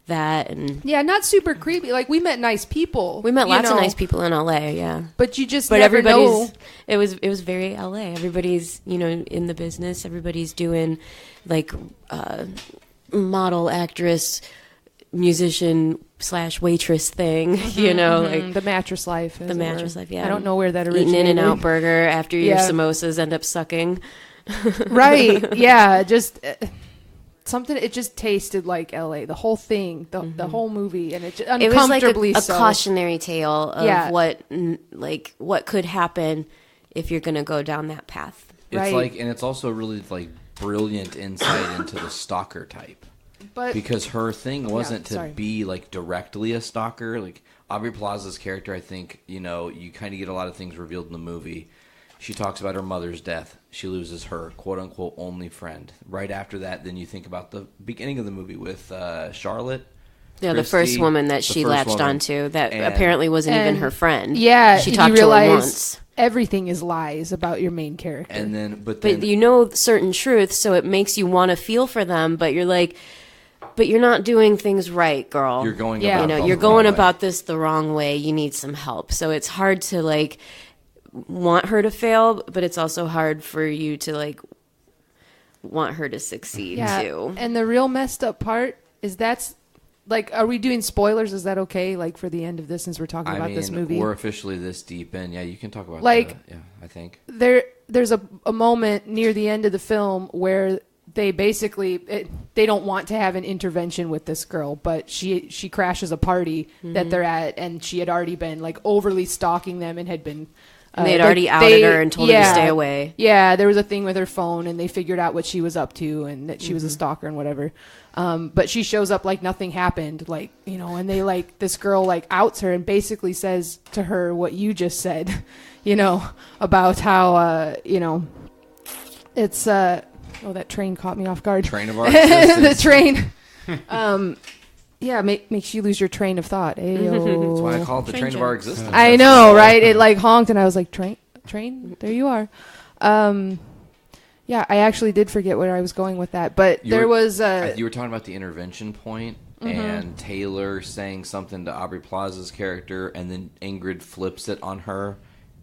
that. And not super creepy. Like we met nice people. We met lots of nice people in LA, yeah. But you just never know. It was very LA. Everybody's, in the business. Everybody's doing like model, actress, musician / waitress thing, like the mattress life. The mattress life, yeah. I don't know where that originated. Eating In-N-Out burger after your samosas end up sucking. Right, yeah. Just something, it just tasted like LA. The whole thing, the whole movie, and it just uncomfortably it was like a cautionary tale of what could happen if you're going to go down that path. It's and it's also really like brilliant insight into the stalker type. But, because her thing wasn't to be like directly a stalker. Like Aubrey Plaza's character, I think, you kind of get a lot of things revealed in the movie. She talks about her mother's death. She loses her quote unquote only friend. Right after that, then you think about the beginning of the movie with Charlotte. Yeah, Christy, the first woman that she latched onto that apparently wasn't even her friend. Yeah, she talked to her once. Everything is lies about your main character. And then, but you know certain truths, so it makes you want to feel for them. But you're like, but you're not doing things right, girl. You're going, you're going about this the wrong way. You need some help. So it's hard to like want her to fail, but it's also hard for you to like want her to succeed too. And the real messed up part is that's like, are we doing spoilers? Is that okay? Like for the end of this, since we're talking about this movie, we're officially this deep in. Yeah, you can talk about like. I think there's a moment near the end of the film where they basically they don't want to have an intervention with this girl, but she crashes a party that they're at, and she had already been like overly stalking them and had been. They had already outed her and told her to stay away. Yeah, there was a thing with her phone, and they figured out what she was up to and that she was a stalker and whatever. But she shows up like nothing happened, like, and they like this girl like outs her and basically says to her what you just said, about how it's oh, that train caught me off guard. Train of our existence. The train. Makes you lose your train of thought. Ayo. That's why I call it the train of our existence. I know, right? It like honked, and I was like, train? There you are. I actually did forget where I was going with that, but you were talking about the intervention point, and Taylor saying something to Aubrey Plaza's character, and then Ingrid flips it on her,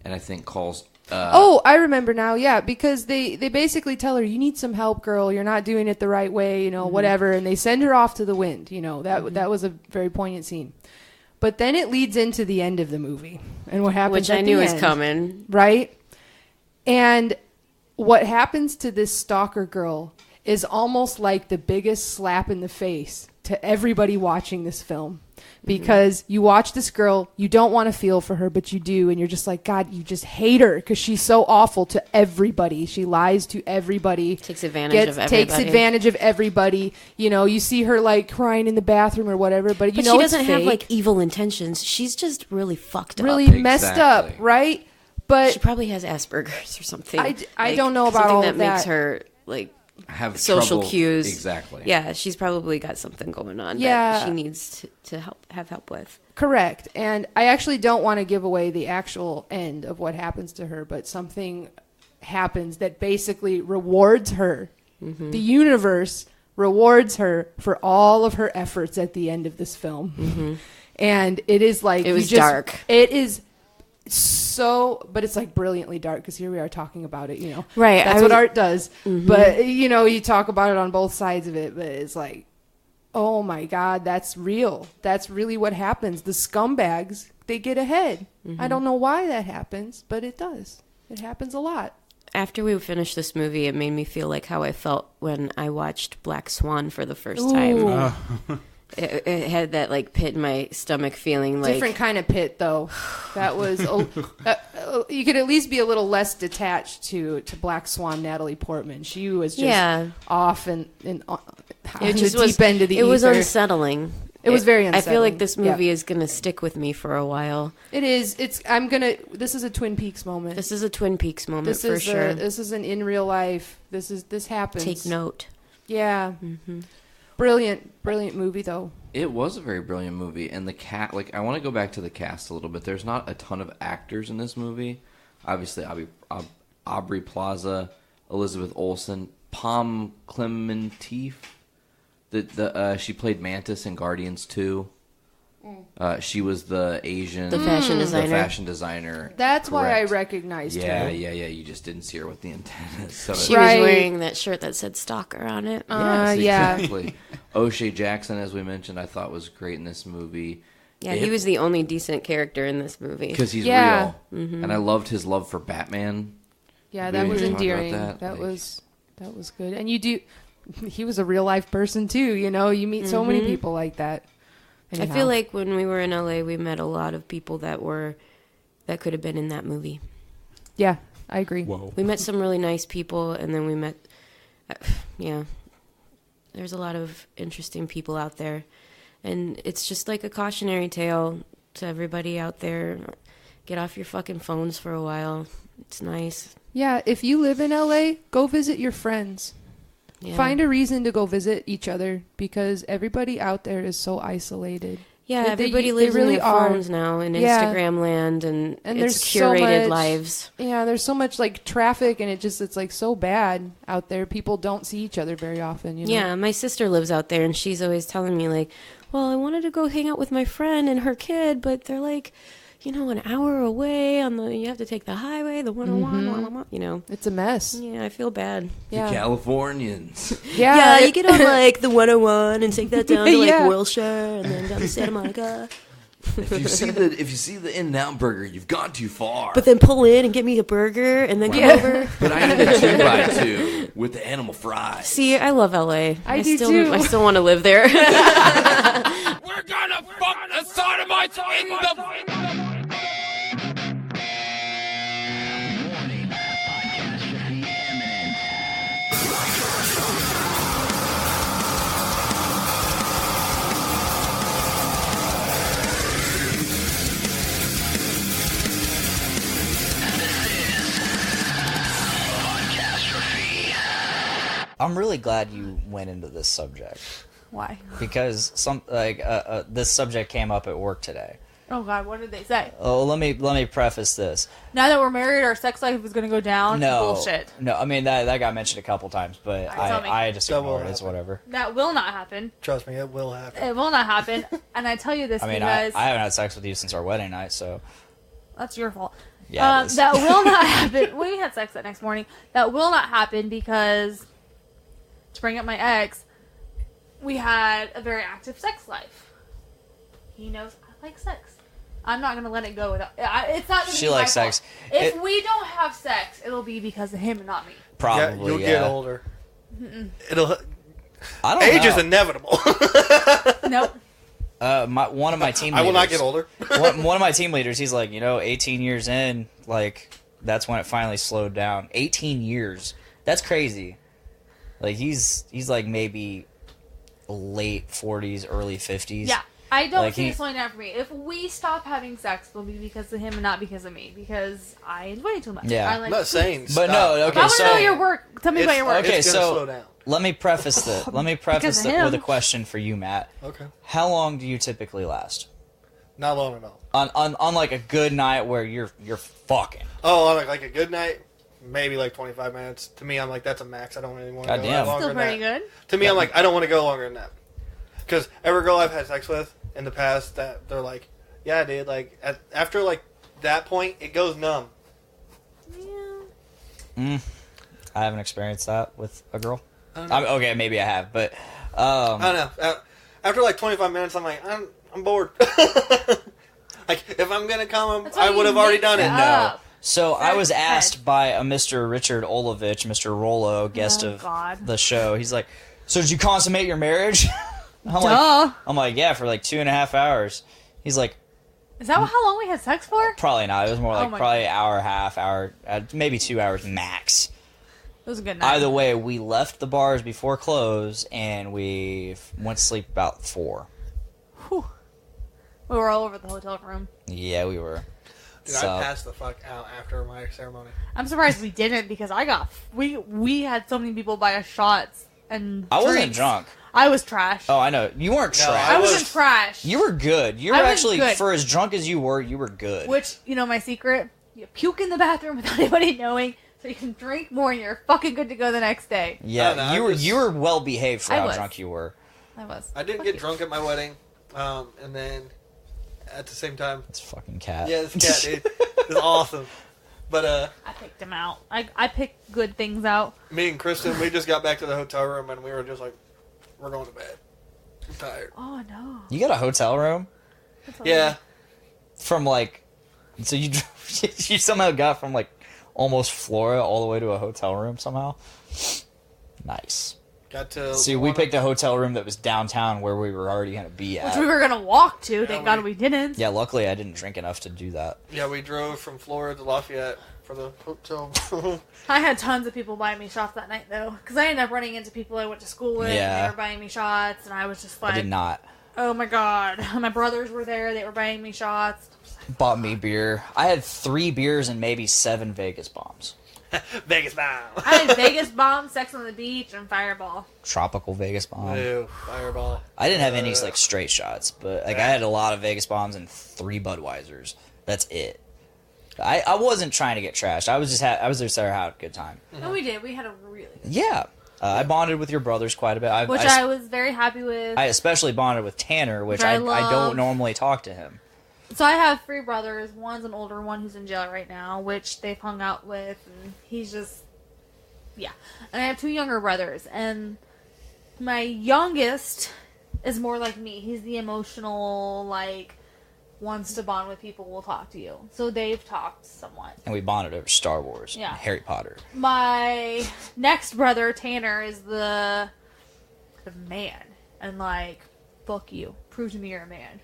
and I think calls. I remember now. Yeah, because they basically tell her, you need some help, girl. You're not doing it the right way, whatever. And they send her off to the wind. That was a very poignant scene. But then it leads into the end of the movie and what happens. Which I knew was coming, right? And what happens to this stalker girl is almost like the biggest slap in the face to everybody watching this film. Because you watch this girl, you don't want to feel for her, but you do, and you're just like, God, you just hate her because she's so awful to everybody. She lies to everybody. Takes advantage of everybody. You see her like crying in the bathroom or whatever, but she doesn't have like evil intentions. She's just really fucked up. Really messed up, right? But she probably has Asperger's or something. I don't know about all that. Something that makes her like have social trouble. Cues. Exactly. Yeah, she's probably got something going on that she needs to have help with. Correct. And I actually don't want to give away the actual end of what happens to her, but something happens that basically rewards her. The universe rewards her for all of her efforts at the end of this film. Mm-hmm. And it is like... It was dark. It is so... But it's like brilliantly dark because here we are talking about it, you know. Right. That's what art does. Mm-hmm. But, you know, you talk about it on both sides of it, but it's like, oh my God, that's real. That's really what happens. The scumbags, they get ahead. Mm-hmm. I don't know why that happens, but it does. It happens a lot. After we finished this movie, it made me feel like how I felt when I watched Black Swan for the first time. It had that like pit in my stomach feeling like different kind of pit though. That was you could at least be a little less detached to Black Swan Natalie Portman. She was just off and it just was deep end of the ether. Was unsettling. It was very unsettling. I feel like this movie is going to stick with me for a while. It is. This is a Twin Peaks moment. This is a Twin Peaks moment for sure. This is an in real life. This happens. Take note. Yeah. Mm-hmm. Brilliant movie though. It was a very brilliant movie, and the I want to go back to the cast a little bit. There's not a ton of actors in this movie. Obviously, Aubrey Plaza, Elizabeth Olsen, Pom Klementieff. She played Mantis in Guardians 2. She was the Asian, the fashion designer. That's why I recognized her. Yeah. You just didn't see her with the antennas. So she was wearing that shirt that said "Stalker" on it. Yes, exactly. O'Shea Jackson, as we mentioned, I thought was great in this movie. Yeah, he was the only decent character in this movie because he's real, and I loved his love for Batman. Yeah, that was endearing. That was good, and he was a real life person too. You know, you meet so many people like that. Anyhow. I feel like when we were in LA, we met a lot of people that could have been in that movie. Yeah, I agree. Whoa. We met some really nice people, and then we met, there's a lot of interesting people out there. And it's just like a cautionary tale to everybody out there. Get off your fucking phones for a while. It's nice. Yeah, if you live in LA, go visit your friends. Yeah. Find a reason to go visit each other because everybody out there is so isolated. Yeah, everybody lives in their phones now in Instagram land and it's curated lives. Yeah, there's so much like traffic and it's like so bad out there. People don't see each other very often. You know? Yeah, my sister lives out there and she's always telling me like, well, I wanted to go hang out with my friend and her kid, but they're like, you know, an hour away you have to take the highway, the 101, you know. It's a mess. Yeah, I feel bad. Yeah. The Californians. Yeah, you get on like the 101 and take that down to like Wilshire and then down to Santa Monica. If you see the In-N-Out burger, you've gone too far. But then pull in and get me a burger and then come over. But I need a 2x2 with the animal fries. See, I love LA. I do too. I still want to live there. We're gonna fuck the sodomites in the... I'm really glad you went into this subject. Why? Because this subject came up at work today. Oh God, what did they say? Oh, let me preface this. Now that we're married, our sex life is going to go down. No, bullshit. No, I mean that got mentioned a couple times, but I just ignored it. It's whatever. That will not happen. Trust me, it will happen. It will not happen, and I tell you this because I haven't had sex with you since our wedding night, so that's your fault. Yeah, that will not happen. We had sex that next morning. That will not happen because, to bring up my ex, we had a very active sex life. He knows I like sex. I'm not gonna let it go without. It's not. She likes sex. If we don't have sex, it'll be because of him and not me. Probably. You'll get older. Mm-mm. I don't Age know. is inevitable. Nope. One of my team leaders. I will not get older. one of my team leaders, he's like, 18 years in, like, that's when it finally slowed down. 18 years. That's crazy. Like, he's like maybe late 40s, early 50s. Yeah. I don't see it slowing down for me. If we stop having sex, it'll be because of him and not because of me. Because I enjoy it too much. Yeah. I'm not saying but no, okay, I want to know your work. Tell me about your work. Okay, it's so slow down. let me preface this. Let me preface it with a question for you, Matt. Okay. How long do you typically last? Not long at all. On like a good night where you're fucking. Oh, like a good night, maybe like 25 minutes. To me, I'm like, that's a max. I don't really want to go Goddamn. longer Still than pretty that. good. To me, I'm like, I don't want to go longer than that. Because every girl I've had sex with in the past, that they're like, yeah, dude, like, after like that point, it goes numb. I haven't experienced that with a girl. I don't know. Okay, maybe I have, but I don't know. After like 25 minutes, I'm like, I'm bored. Like, if I'm gonna come, I would have already done it. No. So I was asked by a Mr. Richard Olovich, Mr. Rollo, guest of the show. He's like, "So did you consummate your marriage?" I'm like, "Yeah, for like 2.5 hours." He's like, Is that how long we had sex for? "Probably not. It was more like my probably an hour, half hour, maybe 2 hours max." It was a good night. Either way, we left the bars before close, and we went to sleep about 4. We were all over the hotel room. Yeah, we were. Dude, So- I passed the fuck out after my ceremony. I'm surprised we didn't because we had so many people buy us shots and I wasn't drinks. drunk. I was trash. Oh, I know. You weren't trash. I wasn't trash. You were good. You were I was actually, good. for as drunk as you were good. Which, you know my secret? You puke in the bathroom without anybody knowing so you can drink more and you're fucking good to go the next day. Yeah, you were well behaved for I how was. drunk you were. I was. I didn't get drunk at my wedding, and then at the same time, This fucking cat. yeah, this cat, dude, it's awesome. But I picked them out. I picked good things out. me and Kristen, we just got back to the hotel room and we were just like, we're going to bed. I'm tired. Oh no. You got a hotel room? Yeah. From like, so you you somehow got from like almost Florida all the way to a hotel room somehow? Nice. Got to. See, we picked a hotel room that was downtown where we were already going to be at. Which we were gonna walk to. Thank God we didn't. Yeah, luckily I didn't drink enough to do that. Yeah, we drove from Florida to Lafayette for the hotel. I had tons of people buying me shots that night though, because I ended up running into people I went to school with. Yeah. And they were buying me shots, and I was just like, I did not. Oh my God, my brothers were there. They were buying me shots. Bought me beer. I had 3 beers and maybe 7 Vegas bombs. Vegas bomb. I had Vegas Bomb, Sex on the Beach, and Fireball. Tropical Vegas bomb. Ew, Fireball. I didn't have any like straight shots, but like I had a lot of Vegas bombs and 3 Budweisers. That's it. I wasn't trying to get trashed. I was just I was there to have a good time. And we did. We had a really good Yeah, I bonded with your brothers quite a bit. which I was very happy with. I especially bonded with Tanner, which Which I I love. don't normally talk to him. So I have 3 brothers. One's an older one who's in jail right now, which they've hung out with, and he's just, yeah. And I have 2 younger brothers, and my youngest is more like me. He's the emotional, like, wants to bond with people, will talk to you. So they've talked somewhat. And we bonded over Star Wars, Yeah. and Harry Potter. My next brother, Tanner, is the man, and like, fuck you, prove to me you're a man.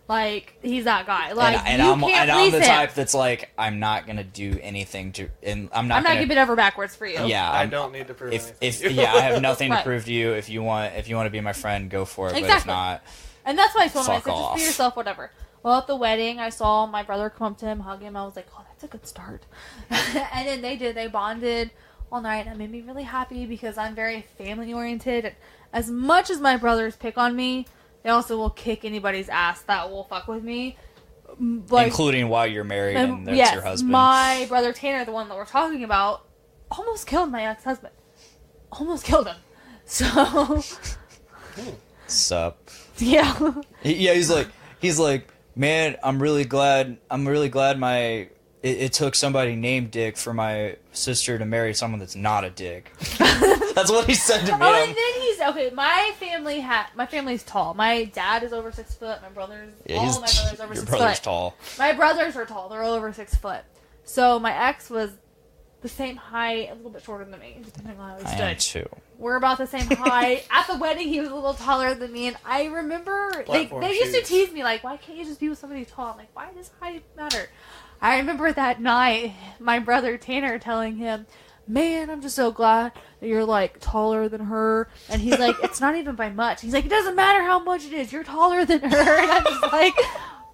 Like, he's that guy. Like, and you I'm can't I'm please the him. type that's like, I'm not gonna do anything to, and I'm not gonna giving it over backwards for you. Yeah, I don't need to prove anything. If yeah, I have nothing Right. to prove to you. If you want to be my friend, go for it. But if Exactly. not, And that's why I told him, I Fuck said, just off. be yourself, whatever. Well, at the wedding, I saw my brother come up to him, hug him. I was like, oh, that's a good start. And then they did. They bonded all night. And it made me really happy because I'm very family-oriented. And as much as my brothers pick on me, they also will kick anybody's ass that will fuck with me. Like, including while you're married and that's yes, your husband. my brother Tanner, the one that we're talking about, almost killed my ex-husband. Almost killed him. So, Sup? yeah. Yeah, he's like, man, I'm really glad it took somebody named Dick for my sister to marry someone that's not a dick. That's what he said to me. Oh, and then he's okay. My family's tall. My dad is over 6 foot. My brothers, Yeah, all of my brothers over your 6 brother's foot. tall. My brothers are tall. They're all over 6 foot. So my ex was the same height, a little bit shorter than me, depending on how he I stood. am too. We're about the same height. At the wedding, he was a little taller than me, and I remember they Platform used to shoes. tease me like, "Why can't you just be with somebody tall?" I'm like, "Why does height matter?" I remember that night, my brother Tanner telling him, "Man, I'm just so glad that you're like taller than her." And he's like, "It's not even by much." He's like, "It doesn't matter how much it is. You're taller than her." And I'm just like,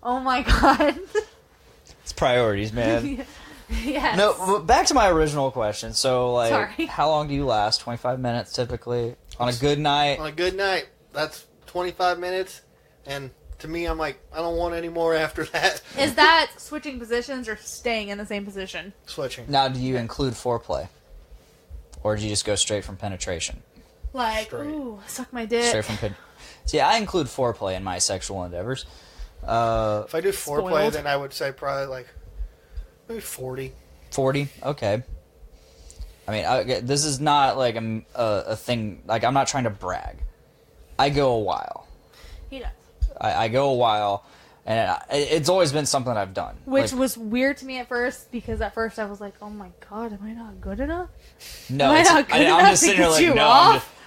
"Oh my God." It's priorities, man. Yes. No, but back to my original question. So, like, Sorry. how long do you last? 25 minutes typically on a good night. On a good night, that's 25 minutes, and to me, I'm like, I don't want any more after that. Is that switching positions or staying in the same position? Switching. Now, do you include foreplay? Or do you just go straight from penetration? Like, ooh, suck my dick. Straight from See, I include foreplay in my sexual endeavors. If I do foreplay, Spoiled. then I would say probably like maybe 40. 40? Okay. I mean, this is not like a thing. Like, I'm not trying to brag. I go a while. He does. I go a while, and it's always been something I've done. Which Like, was weird to me at first, because at first I was like, oh my god, am I not good enough? no, Am I it's- not good I'm enough just to sitting here get like, you no, off?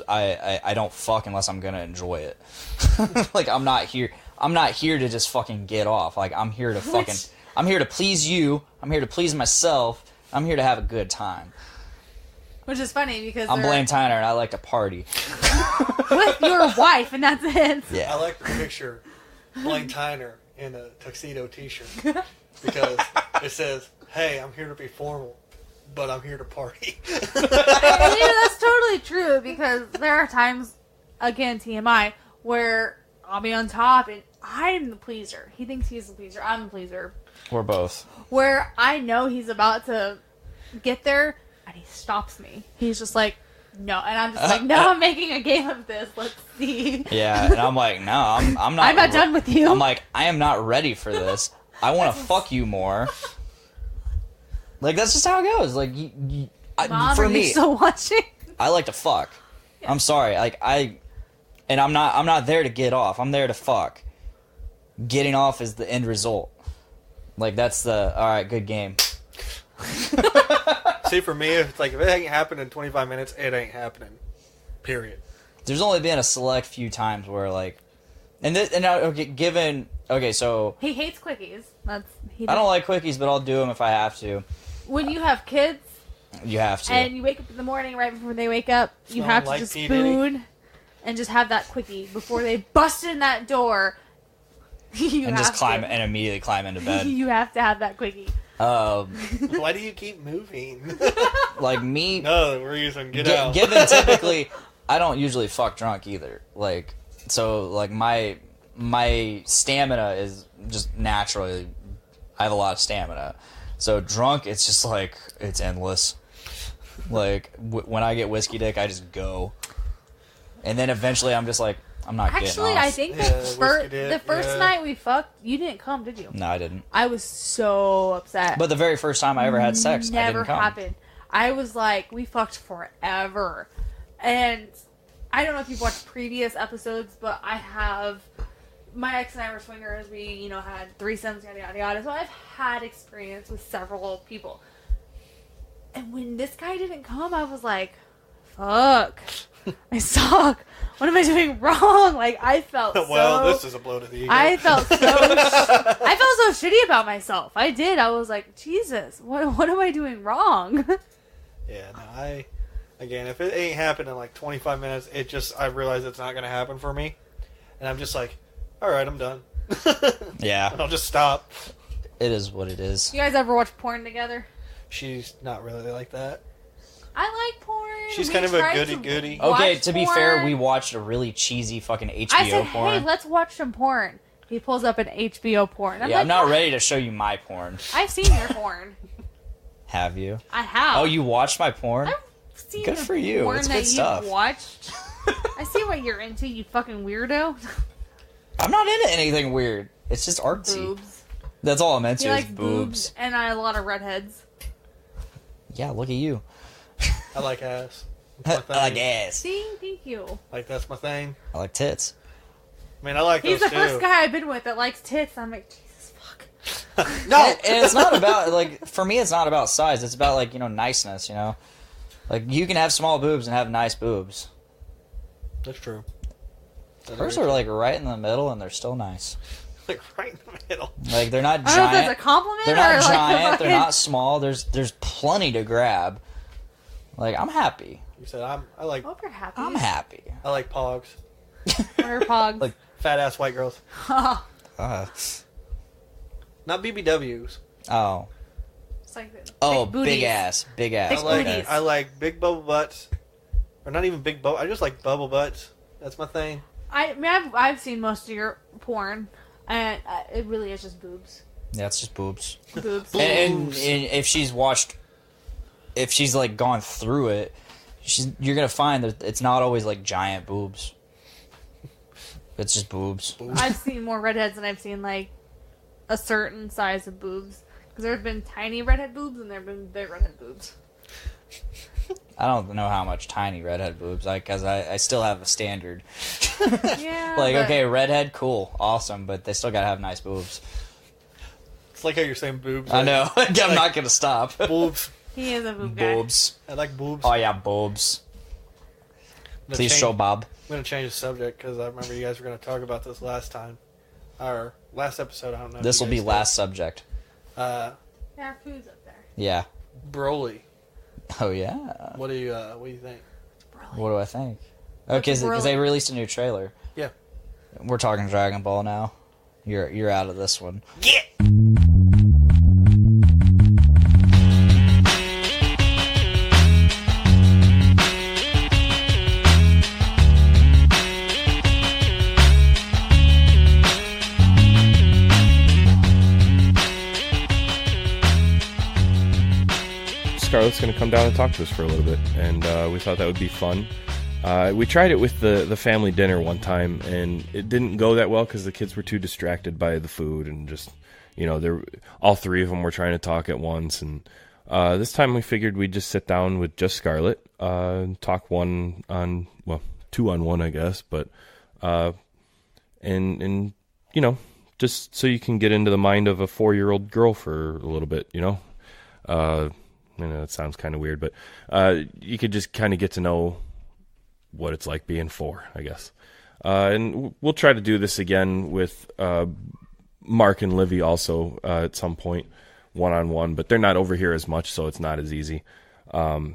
I don't fuck unless I'm gonna enjoy it. Like, I'm not here to just fucking get off. Like, I'm here to I'm here to please you. I'm here to please myself. I'm here to have a good time. Which is funny because I'm they're Blaine Tyner, and I like to party. with your wife, and that's it. Yeah. I like the picture Blaine Tyner in a tuxedo t-shirt because it says, hey, I'm here to be formal, but I'm here to party. That's totally true, because there are times, again, TMI, where I'll be on top and I'm the pleaser. He thinks he's the pleaser. I'm the pleaser. We're both. Where I know he's about to get there and he stops me. He's just like, no. And I'm just like, no, I'm making a game of this. Let's see. Yeah, and I'm like, no, I'm not. I'm not done with you. I'm like, I am not ready for this. I want to fuck you more. Like, that's just how it goes. Like, Mom, for are me, you still watching? I like to fuck. I'm sorry, like and I'm not there to get off. I'm there to fuck. Getting off is the end result. Like, that's the all right, good game. See, for me, if it ain't happening in 25 minutes, it ain't happening. Period. There's only been a select few times where like, so He hates quickies. I don't like quickies, but I'll do them if I have to. When you have kids You have to. and you wake up in the morning right before they wake up, you have to like just P. Diddy. spoon and just have that quickie before they bust in that door. You and have just climb to. and immediately climb into bed. You have to have that quickie. Why do you keep moving? Like me. No reason. Get out. Given typically, I don't usually fuck drunk either. Like, so like my stamina is just naturally. I have a lot of stamina. So drunk, it's just like it's endless. Like when I get whiskey dick, I just go, and then eventually I'm just like I'm not getting Actually, off. I think the first night we fucked, you didn't come, did you? No, I didn't. I was so upset. But the very first time I ever had sex, I never didn't come. happened. I was like, we fucked forever, and I don't know if you've watched previous episodes, but I have. My ex and I were swingers. We, had threesomes, yada yada yada. So I've had experience with several people. And when this guy didn't come, I was like, "Fuck, I suck. What am I doing wrong?" Like I felt. This is a blow to the ego. I felt so shitty about myself. I did. I was like, Jesus, what am I doing wrong? Yeah, no, again, if it ain't happened in like 25 minutes, I realize it's not going to happen for me. And I'm just like, all right, I'm done. Yeah. And I'll just stop. It is what it is. You guys ever watch porn together? She's not really like that. I like porn. She's We kind of a tried goody-goody. Okay, watch to be porn. fair, we watched a really cheesy fucking HBO I said, porn. hey, let's watch some porn. He pulls up an HBO porn. I'm not ready to show you my porn. I've seen your porn. Have you? I have. Oh, you watched my porn? I've seen Good the for you. porn It's that good stuff. you've watched. I see what you're into, you fucking weirdo. I'm not into anything weird. It's just artsy. Boobs. That's all I'm into He is likes boobs. and a lot of redheads. Yeah, look at you. I like ass. I like ass. See, thank you. Like, that's my thing. I like tits. I mean, I like He's those the too. first guy I've been with that likes tits. I'm like, Jesus fuck. No, and it's not about for me. It's not about size. It's about niceness. Like you can have small boobs and have nice boobs. That's true. Hers are like right in the middle, and they're still nice. Like right in the middle. Like they're not I don't know if giant. that's a compliment They're not or like giant. They're fucking- not small. There's plenty to grab. Like I'm happy. You said I like. I hope you're happy. I'm happy. I like pogs. What are pogs? Like fat ass white girls. Not BBWs. Oh. It's like Oh, big big ass. Big ass. Okay. I like big bubble butts. Or not even big bubble. I just like bubble butts. That's my thing. I mean, I've seen most of your porn, and it really is just boobs. Yeah, it's just boobs. Boobs. And if she's like gone through it, you're gonna find that it's not always like giant boobs. It's just boobs. I've seen more redheads than I've seen like a certain size of boobs. Because there have been tiny redhead boobs and there have been big redhead boobs. I don't know how much tiny redhead boobs, because I still have a standard. Yeah. Okay, redhead, cool, awesome, but they still gotta have nice boobs. It's like how you're saying boobs. I know. I'm not gonna stop. Boobs. He is a boob guy. Boobs. I like boobs. Oh yeah, boobs. Please show Bob. I'm going to change the subject because I remember you guys were going to talk about this last time. Or last episode, I don't know. This will be last subject. Yeah, food's up there. Yeah. Broly. Oh yeah. What do you think? What do I think? Okay, because they released a new trailer. Yeah. We're talking Dragon Ball now. You're out of this one. Yeah. Scarlett's going to come down and talk to us for a little bit, and we thought that would be fun. We tried it with the family dinner one time, and it didn't go that well because the kids were too distracted by the food, and just, all three of them were trying to talk at once. And this time we figured we'd just sit down with just Scarlett, talk 2 on 1, I guess, but and just so you can get into the mind of a 4-year-old girl for a little bit, I know it sounds kind of weird, but you could just kind of get to know what it's like being 4, I guess. And we'll try to do this again with Mark and Livy also at some point, 1-on-1, but they're not over here as much, so it's not as easy. But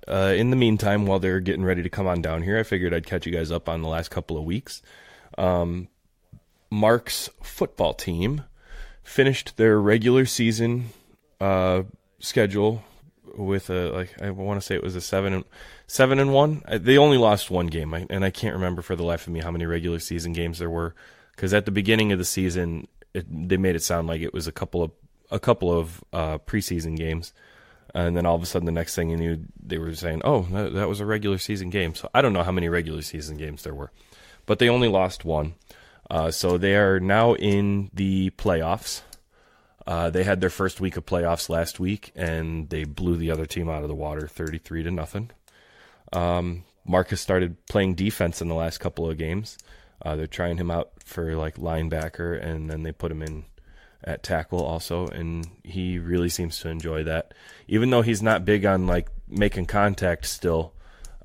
in the meantime, while they're getting ready to come on down here, I figured I'd catch you guys up on the last couple of weeks. Mark's football team finished their regular season schedule with I want to say it was a 7-1. They only lost 1 game, and I can't remember for the life of me how many regular season games there were, because at the beginning of the season they made it sound like it was a couple of preseason games, and then all of a sudden the next thing you knew they were saying, oh, that was a regular season game. So I don't know how many regular season games there were, but they only lost 1. So they are now in the playoffs. They had their first week of playoffs last week, and they blew the other team out of the water 33-0. Marcus started playing defense in the last couple of games. They're trying him out for linebacker, and then they put him in at tackle also, and he really seems to enjoy that. Even though he's not big on making contact still,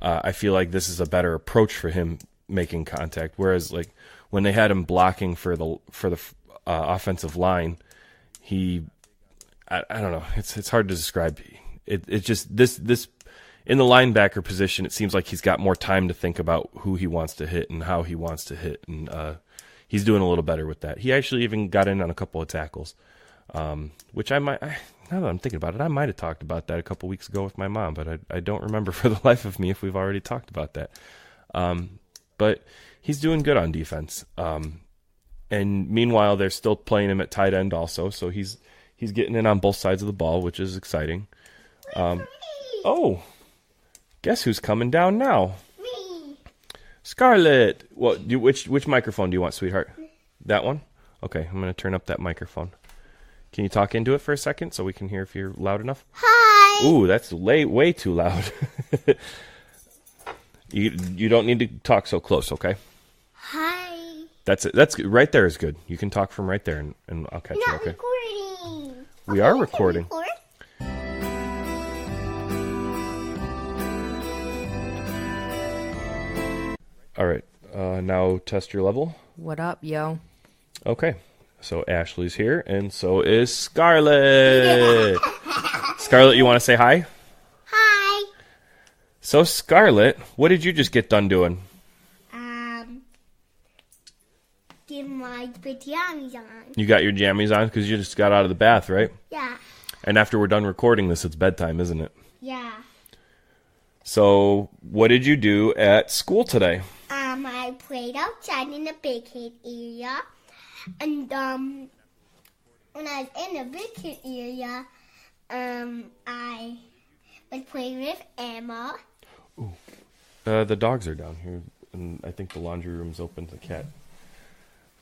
I feel like this is a better approach for him making contact. Whereas when they had him blocking for the offensive line, I don't know. It's hard to describe. It's just this in the linebacker position. It seems like he's got more time to think about who he wants to hit and how he wants to hit, and he's doing a little better with that. He actually even got in on a couple of tackles, which now that I'm thinking about it, I might have talked about that a couple weeks ago with my mom, but I don't remember for the life of me if we've already talked about that. But he's doing good on defense. And meanwhile, they're still playing him at tight end also, so he's getting in on both sides of the ball, which is exciting. Oh, guess who's coming down now? Me. Scarlett. Well, which microphone do you want, sweetheart? That one? Okay, I'm going to turn up that microphone. Can you talk into it for a second so we can hear if you're loud enough? Hi. Ooh, that's way too loud. You don't need to talk so close, okay? Hi. That's it. That's right there is good. You can talk from right there, and I'll catch you. Okay. Recording. We are recording. All right. Now test your level. What up, yo? Okay. So Ashley's here, and so is Scarlett. Scarlett, you want to say hi? Hi. So Scarlett, what did you just get done doing? Get my pajamas on. You got your jammies on because you just got out of the bath, right? Yeah. And after we're done recording this, it's bedtime, isn't it? Yeah. So, what did you do at school today? I played outside in the big kid area, and when I was in the big kid area, I was playing with Emma. The dogs are down here, and I think the laundry room's open to the cat.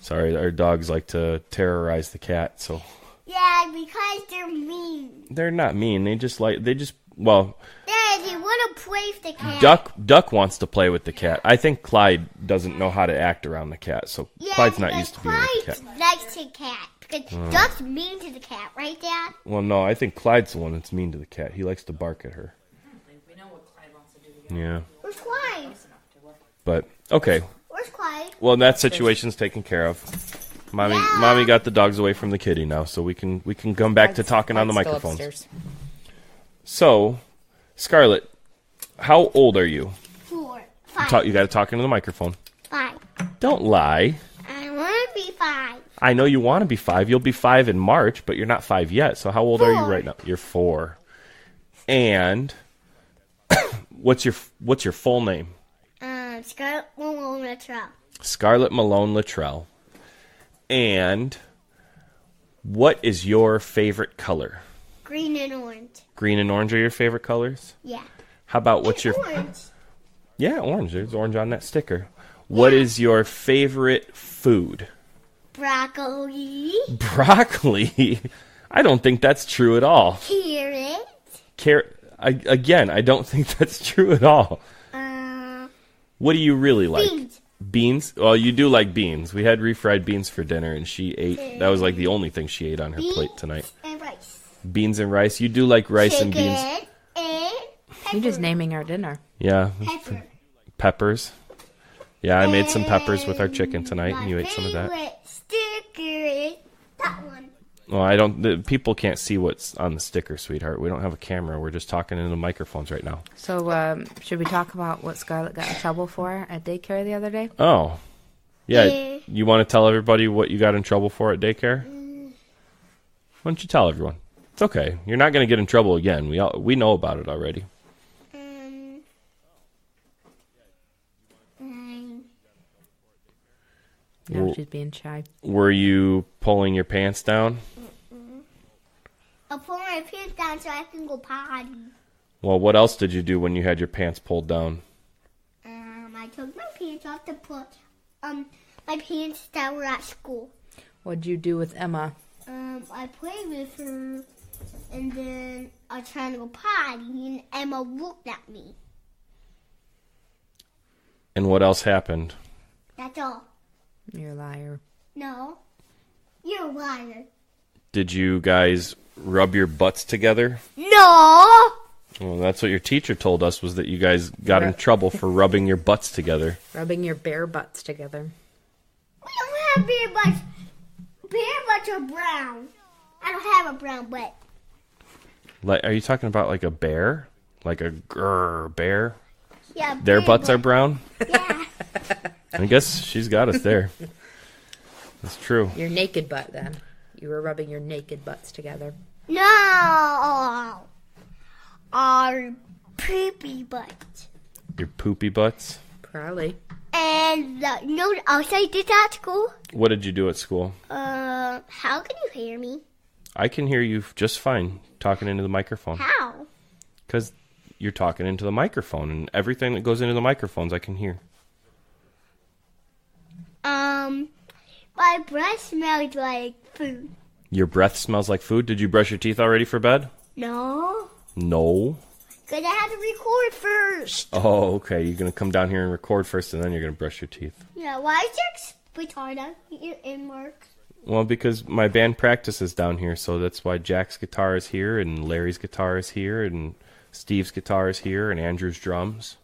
Sorry, our dogs like to terrorize the cat, so... Yeah, because they're mean. They're not mean. They just, well... Dad, they want to play with the cat. Duck wants to play with the cat. I think Clyde doesn't know how to act around the cat, so Clyde's not used to being with the cat. Clyde likes the cat, because Duck's mean to the cat, right, Dad? Well, no, I think Clyde's the one that's mean to the cat. He likes to bark at her. We know what Clyde wants to do. Yeah. Where's Clyde? But, okay. Where's Clyde? Well, that situation's taken care of. Mommy got the dogs away from the kitty now, so we can come back to talking on the microphones. So, Scarlett, how old are you? 4, 5. You got to talk into the microphone. 5. Don't lie. I want to be 5. I know you want to be 5. You'll be 5 in March, but you're not 5 yet. So how old are you 4. right now? You're 4. And what's your full name? Scarlett Malone Luttrell. Scarlett Malone Luttrell. And what is your favorite color? Green and orange. Green and orange are your favorite colors? Yeah. How about what's your... Orange. Yeah, orange. There's orange on that sticker. What is your favorite food? Broccoli. Broccoli? I don't think that's true at all. Carrot. Again, I don't think that's true at all. What do you really like? Beans. Beans? Well, you do like beans. We had refried beans for dinner, and she ate... That was like the only thing she ate on her plate tonight. And rice. Beans and rice. You do like rice and beans. And You're just naming our dinner. Yeah. pepper. Peppers. Yeah, I made some peppers with our chicken tonight, and you ate some of that. My sticker is that one. Well, people can't see what's on the sticker, sweetheart. We don't have a camera. We're just talking into the microphones right now. So, should we talk about what Scarlett got in trouble for at daycare the other day? Oh. Yeah. You want to tell everybody what you got in trouble for at daycare? Why don't you tell everyone? It's okay. You're not going to get in trouble again. We know about it already. No, she's being shy. Were you pulling your pants down? I'll pull my pants down so I can go potty. Well, what else did you do when you had your pants pulled down? I took my pants off to put my pants that were at school. What'd you do with Emma? I played with her, and then I was trying to go potty, and Emma looked at me. And what else happened? That's all. You're a liar. No, you're a liar. Did you guys rub your butts together? No! Well, that's what your teacher told us, was that you guys got in trouble for rubbing your butts together. Rubbing your bare butts together. We don't have bare butts. Bare butts are brown. I don't have a brown butt. Like, are you talking about like a bear? Like a bear? Yeah. Their butts are brown? Yeah. I guess she's got us there. That's true. Your naked butt, then. You were rubbing your naked butts together. No! Our poopy butt. Your poopy butts? Probably. And you know what else I did at school? What did you do at school? How can you hear me? I can hear you just fine talking into the microphone. How? Because you're talking into the microphone, and everything that goes into the microphones I can hear. My breath smells like food. Your breath smells like food? Did you brush your teeth already for bed? No. No? Because I have to record first. Oh, okay. You're going to come down here and record first, and then you're going to brush your teeth. Yeah, why is Jack's guitar down here in Mark? Well, because my band practices down here, so that's why Jack's guitar is here, and Larry's guitar is here, and Steve's guitar is here, and Andrew's drums.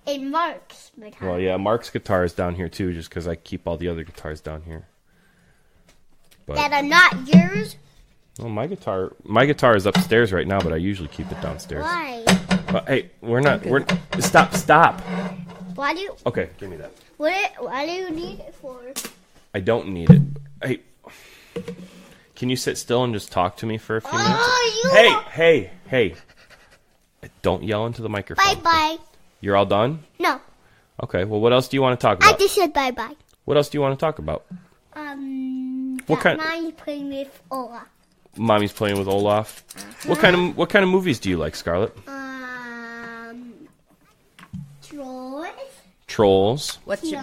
And Mark's guitar. Well, yeah, Mark's guitar is down here, too, just because I keep all the other guitars down here. But, that are not yours? Well, my guitar is upstairs right now, but I usually keep it downstairs. Why? Hey, stop. Why do you... Okay, give me that. Why do you need it for? I don't need it. Hey, can you sit still and just talk to me for a few minutes? You Hey. Don't yell into the microphone. Bye-bye. You're all done? No. Okay, well, what else do you want to talk about? I just said bye-bye. What else do you want to talk about? What kind? Mommy's playing with Olaf. Mommy's playing with Olaf. What kind of movies do you like, Scarlett? Trolls. What's your,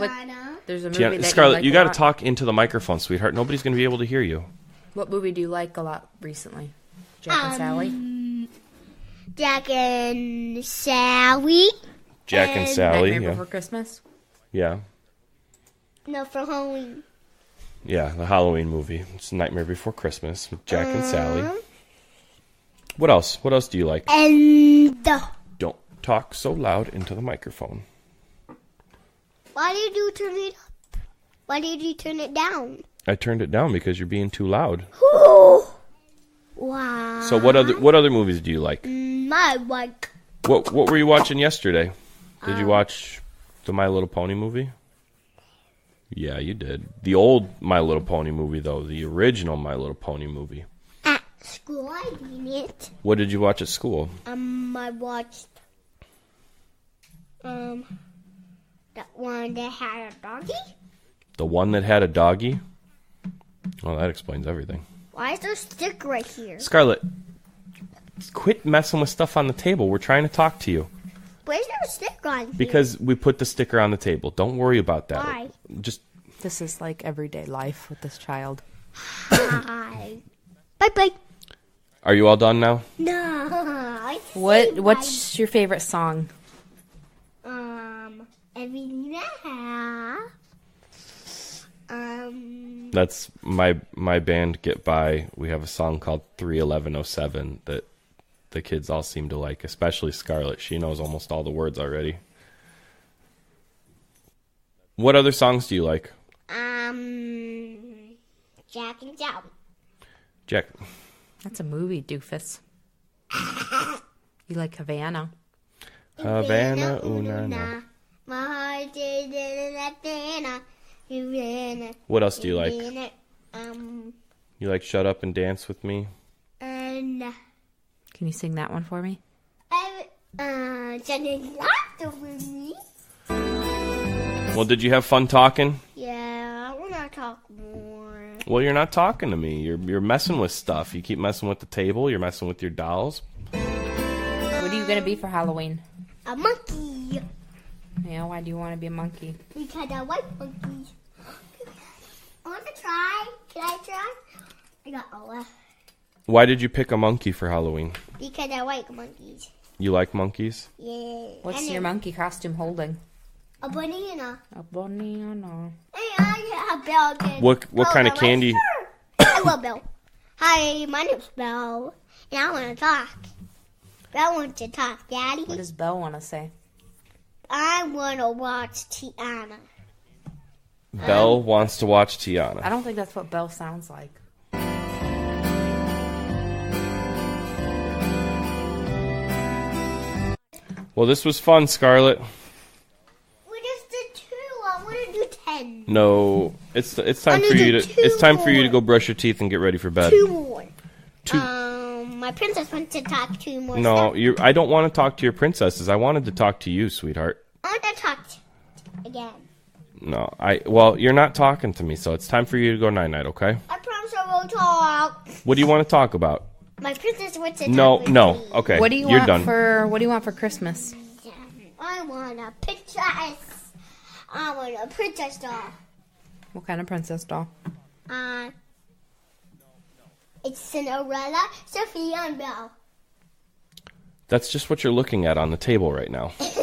there's a movie Tiana, that Scarlett, you got to talk into the microphone, sweetheart. Nobody's going to be able to hear you. What movie do you like a lot recently? Jack and Sally? Jack and Sally. Jack and Sally, Nightmare yeah. Before Christmas? Yeah. No, for Halloween. Yeah, the Halloween movie. It's Nightmare Before Christmas with Jack and Sally. What else? What else do you like? And Don't talk so loud into the microphone. Why did you turn it up? Why did you turn it down? I turned it down because you're being too loud. Wow. So what other movies do you like? My like. What were you watching yesterday? Did you watch the My Little Pony movie? Yeah, you did. The old My Little Pony movie, though. The original My Little Pony movie. At school, I didn't. What did you watch at school? I watched that one that had a doggy. The one that had a doggy? Well, that explains everything. Why is there a stick right here? Scarlett, quit messing with stuff on the table. We're trying to talk to you. Why is there a stick on here? Because we put the sticker on the table. Don't worry about that. Why? Just. This is like everyday life with this child. Hi. Bye-bye. Are you all done now? No. What's your favorite song? Everything I have. That's my band Get By. We have a song called 31107 that the kids all seem to like, especially Scarlett. She knows almost all the words already. What other songs do you like? Jack and Sally. Jack. That's a movie, doofus. You like Havana. Havana, ooh-na-na. My heart is in Havana. What else do you like? You like Shut Up and Dance with Me? And can you sing that one for me? Laughter with me. Well, did you have fun talking? Yeah, I want to talk more. Well, you're not talking to me. You're messing with stuff. You keep messing with the table. You're messing with your dolls. What are you going to be for Halloween? A monkey. Yeah, why do you want to be a monkey? Because I like monkeys. I want to try. Can I try? I got Olaf. Why did you pick a monkey for Halloween? Because I like monkeys. You like monkeys? Yeah. What's your monkey costume holding? A banana. A banana. Hey, I have Belle again. What kind of candy? I love Belle. Hi, my name's Belle, and I want to talk. Belle wants to talk, Daddy. What does Belle want to say? I want to watch Tiana. Belle wants to watch Tiana. I don't think that's what Belle sounds like. Well, this was fun, Scarlett. We just did 2. I want to do 10. No, it's time for you to go brush your teeth and get ready for bed. 2 more. My princess wants to talk 2 more. No, I don't want to talk to your princesses. I wanted to talk to you, sweetheart. I want to talk again. No, well, you're not talking to me, so it's time for you to go night-night, okay? I promise I will talk. What do you want to talk about? My princess wants to talk with No, me. okay. What do you want for Christmas? I want a princess. I want a princess doll. What kind of princess doll? It's Cinderella, Sophia, and Belle. That's just what you're looking at on the table right now. That's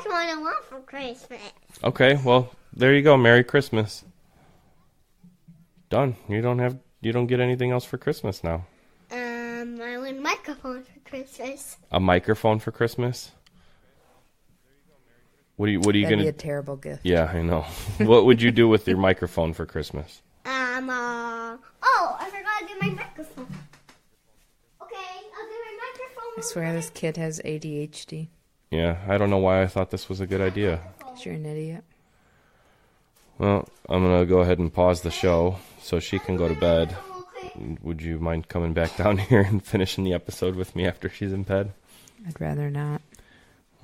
what I want for Christmas. Okay, well, there you go. Merry Christmas. Done. You don't get anything else for Christmas now. I want a microphone for Christmas. A microphone for Christmas? What are you That'd gonna? be a terrible gift. Yeah, I know. What would you do with your microphone for Christmas? I forgot to get my microphone. Okay, I'll get my microphone. I swear this kid has ADHD. Yeah, I don't know why I thought this was a good idea. 'Cause you're an idiot. Well, I'm gonna go ahead and pause the show so she can go to bed. Okay. would you mind coming back down here and finishing the episode with me after she's in bed? I'd rather not.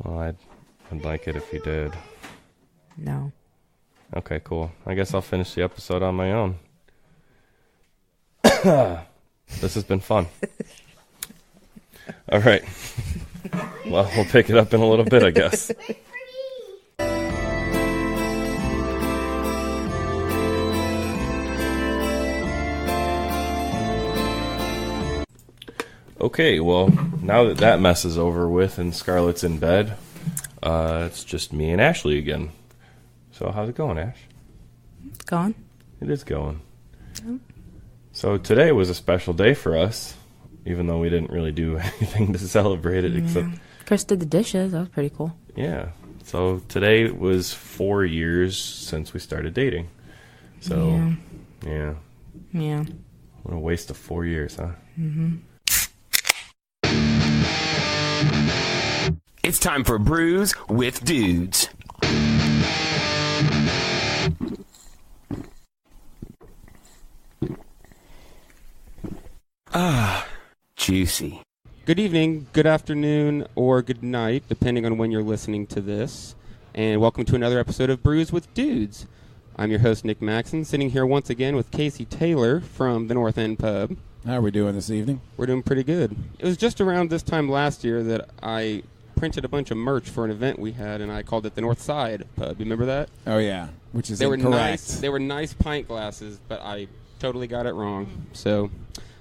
Well, I'd like it if you did. No. Okay, cool. I guess I'll finish the episode on my own. This has been fun. All right. Well, we'll pick it up in a little bit, I guess. Okay, well, now that that mess is over with and Scarlett's in bed, it's just me and Ashley again. So how's it going, Ash? It's going. It is going. Oh. So today was a special day for us, even though we didn't really do anything to celebrate it. Except Chris did the dishes. That was pretty cool. Yeah. So today was 4 years since we started dating. So, yeah. What a waste of 4 years, huh? Mm-hmm. It's time for Brews with Dudes. Ah, juicy. Good evening, good afternoon, or good night, depending on when you're listening to this. And welcome to another episode of Brews with Dudes. I'm your host, Nick Maxon, sitting here once again with Casey Taylor from the North End Pub. How are we doing this evening? We're doing pretty good. It was just around this time last year that I printed a bunch of merch for an event we had, and I called it the North Side Pub. You remember that? Oh, yeah, which is incorrect. incorrect. They were nice pint glasses, but I totally got it wrong. So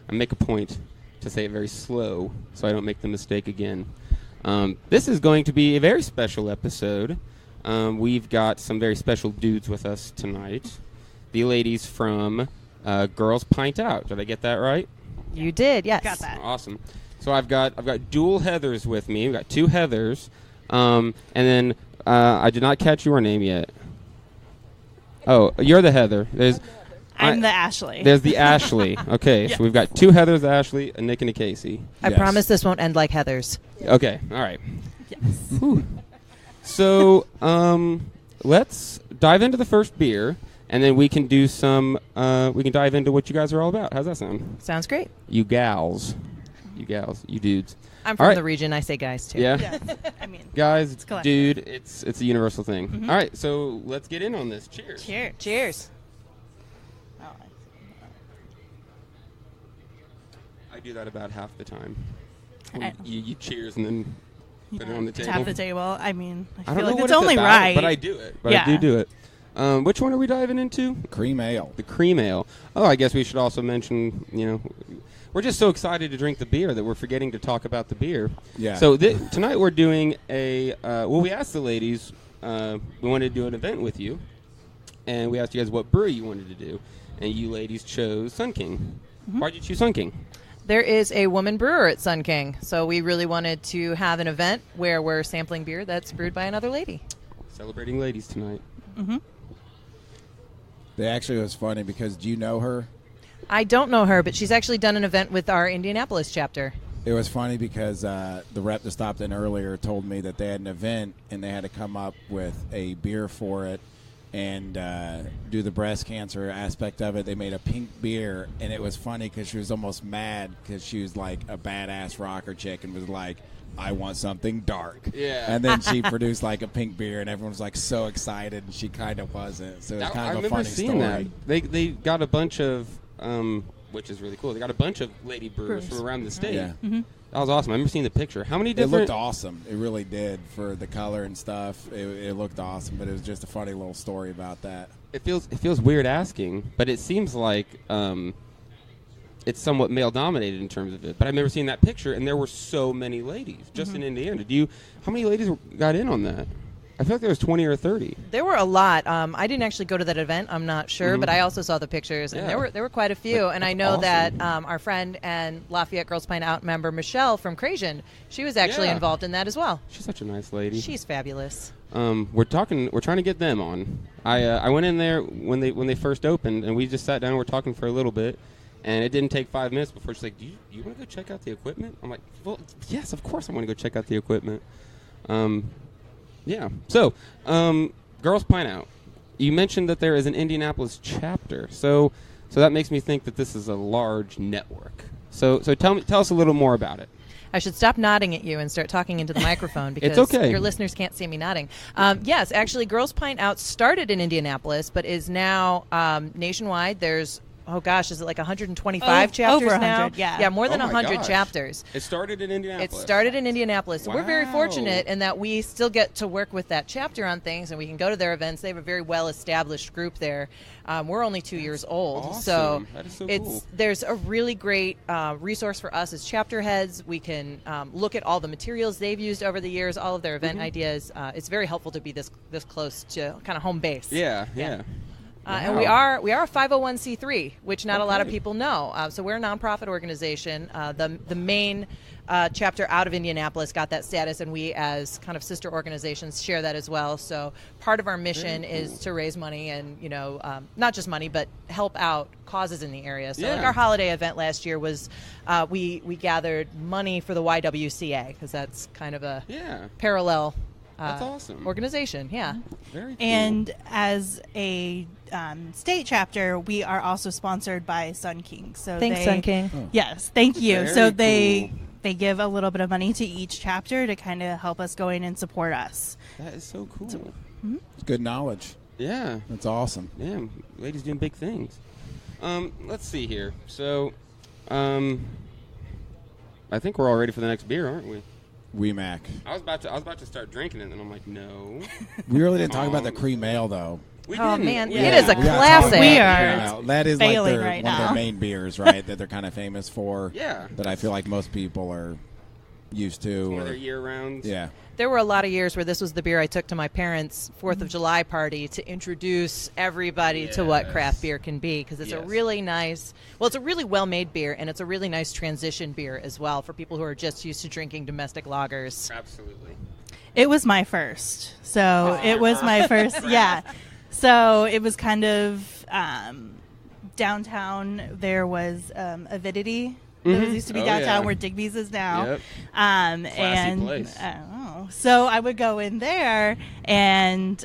I make a point to say it very slow so I don't make the mistake again. This is going to be a very special episode. We've got some very special dudes with us tonight. The ladies from Girls Pint Out. Did I get that right? You did, yes. Got that. Awesome. So I've got dual Heathers with me. We've got two Heathers. And then I did not catch your name yet. Oh, you're the Heather. I'm the Ashley. There's the Ashley. Okay, Yes. so we've got two Heathers, Ashley, a Nick, and a Casey. I promise this won't end like Heather's. Okay, all right. Yes. Whew. So let's dive into the first beer, and then we can do some. We can dive into what you guys are all about. How's that sound? Sounds great. You gals, you dudes. I'm All from right. the region. I say guys too. Yeah. Yes. I mean, Guys, it's collective. dude, it's a universal thing. Mm-hmm. All right, so let's get in on this. Cheers. Cheers. Cheers. I do that about half the time. I- You cheers and then put it on the table. Tap the table. I mean, I I don't feel know like what it's it's only about, right. but I do it. But yeah. I do it. Which one are we diving into? Cream ale. The cream ale. Oh, I guess we should also mention, we're just so excited to drink the beer that we're forgetting to talk about the beer. Yeah. So tonight we're doing we asked the ladies, we wanted to do an event with you, and we asked you guys what brewery you wanted to do, and you ladies chose Sun King. Mm-hmm. Why'd you choose Sun King? There is a woman brewer at Sun King, so we really wanted to have an event where we're sampling beer that's brewed by another lady. Celebrating ladies tonight. Mm-hmm. They actually was funny because do you know her? I don't know her, but she's actually done an event with our Indianapolis chapter. It was funny because the rep that stopped in earlier told me that they had an event and they had to come up with a beer for it and do the breast cancer aspect of it. They made a pink beer, and it was funny because she was almost mad because she was like a badass rocker chick and was like, I want something dark. Yeah. And then she produced like a pink beer, and everyone was like so excited, and she kind of wasn't. So it was I kind of a remember funny seeing story. that. They got a bunch of, which is really cool. They got a bunch of lady brewers from around the state. Yeah. Mm-hmm. That was awesome. I remember seeing the picture. How many It different? looked awesome. It really did for the color and stuff. It looked awesome, but it was just a funny little story about that. It feels weird asking, but it seems like it's somewhat male dominated in terms of it. But I remember seeing that picture, and there were so many ladies just in Indiana. How many ladies got in on that? I feel like there was 20 or 30. There were a lot. I didn't actually go to that event. I'm not sure, Mhm. but I also saw the pictures, and Yeah. there were quite a few. And I know awesome. that our friend and Lafayette Girls Pint Out member Michelle from Crasian, she was actually Yeah. involved in that as well. She's such a nice lady. She's fabulous. We're trying to get them on. I went in there when they first opened, and we just sat down and we're talking for a little bit, and it didn't take 5 minutes before she's like, "Do you want to go check out the equipment?" I'm like, "Well, yes, of course I want to go check out the equipment." Yeah. So, Girls Pint Out. You mentioned that there is an Indianapolis chapter. So, So that makes me think that this is a large network. So tell us a little more about it. I should stop nodding at you and start talking into the microphone because It's okay. your listeners can't see me nodding. Yes, actually, Girls Pint Out started in Indianapolis, but is now nationwide. There's, oh gosh, is it like 125 chapters over 100, now? yeah. more than Oh my 100 gosh. chapters. It started in Indianapolis. It started in Indianapolis. So we're very Wow. fortunate in that we still get to work with that chapter on things, and we can go to their events. They have a very well-established group there. We're only 2 years old. So awesome. That is so cool. there's a really great resource for us as chapter heads. We can look at all the materials they've used over the years, all of their event ideas. It's very helpful to be this close to kind of home base. Yeah. And we are a 501c3, which not a lot of people know. So we're a nonprofit organization. The main chapter out of Indianapolis got that status, and we as kind of sister organizations share that as well. So part of our mission is to raise money and, not just money, but help out causes in the area. So like our holiday event last year was we gathered money for the YWCA because that's kind of a parallel That's awesome. organization. Yeah. Very cool. And as a state chapter, we are also sponsored by Sun King. So Thanks, Sun King. Oh. Yes, thank you. Very So they give a little bit of money to each chapter to kind of help us go in and support us. That is so cool. It's good knowledge. Yeah. That's awesome. Yeah, ladies doing big things. Let's see here. So, I think we're all ready for the next beer, aren't we? WeMac. I was about to start drinking it, and I'm like, no. We really didn't talk about the cream ale, though. We Oh, didn't. man, Yeah. it is a We gotta talk classic. about We the are cream ale. That is like failing their, right one of now. their main beers, right? That they're kind of famous for. Yeah. That I feel like most people are used to. One of Or, their year-rounds. yeah. There were a lot of years where this was the beer I took to my parents' 4th of July party to introduce everybody to what craft beer can be, because it's a really nice, it's a really well-made beer, and it's a really nice transition beer as well for people who are just used to drinking domestic lagers. Absolutely. It was my first. So it was my first, yeah. So it was kind of downtown. There was Avidity. That used to be downtown where Digby's is now. Yep. And place. so I would go in there, and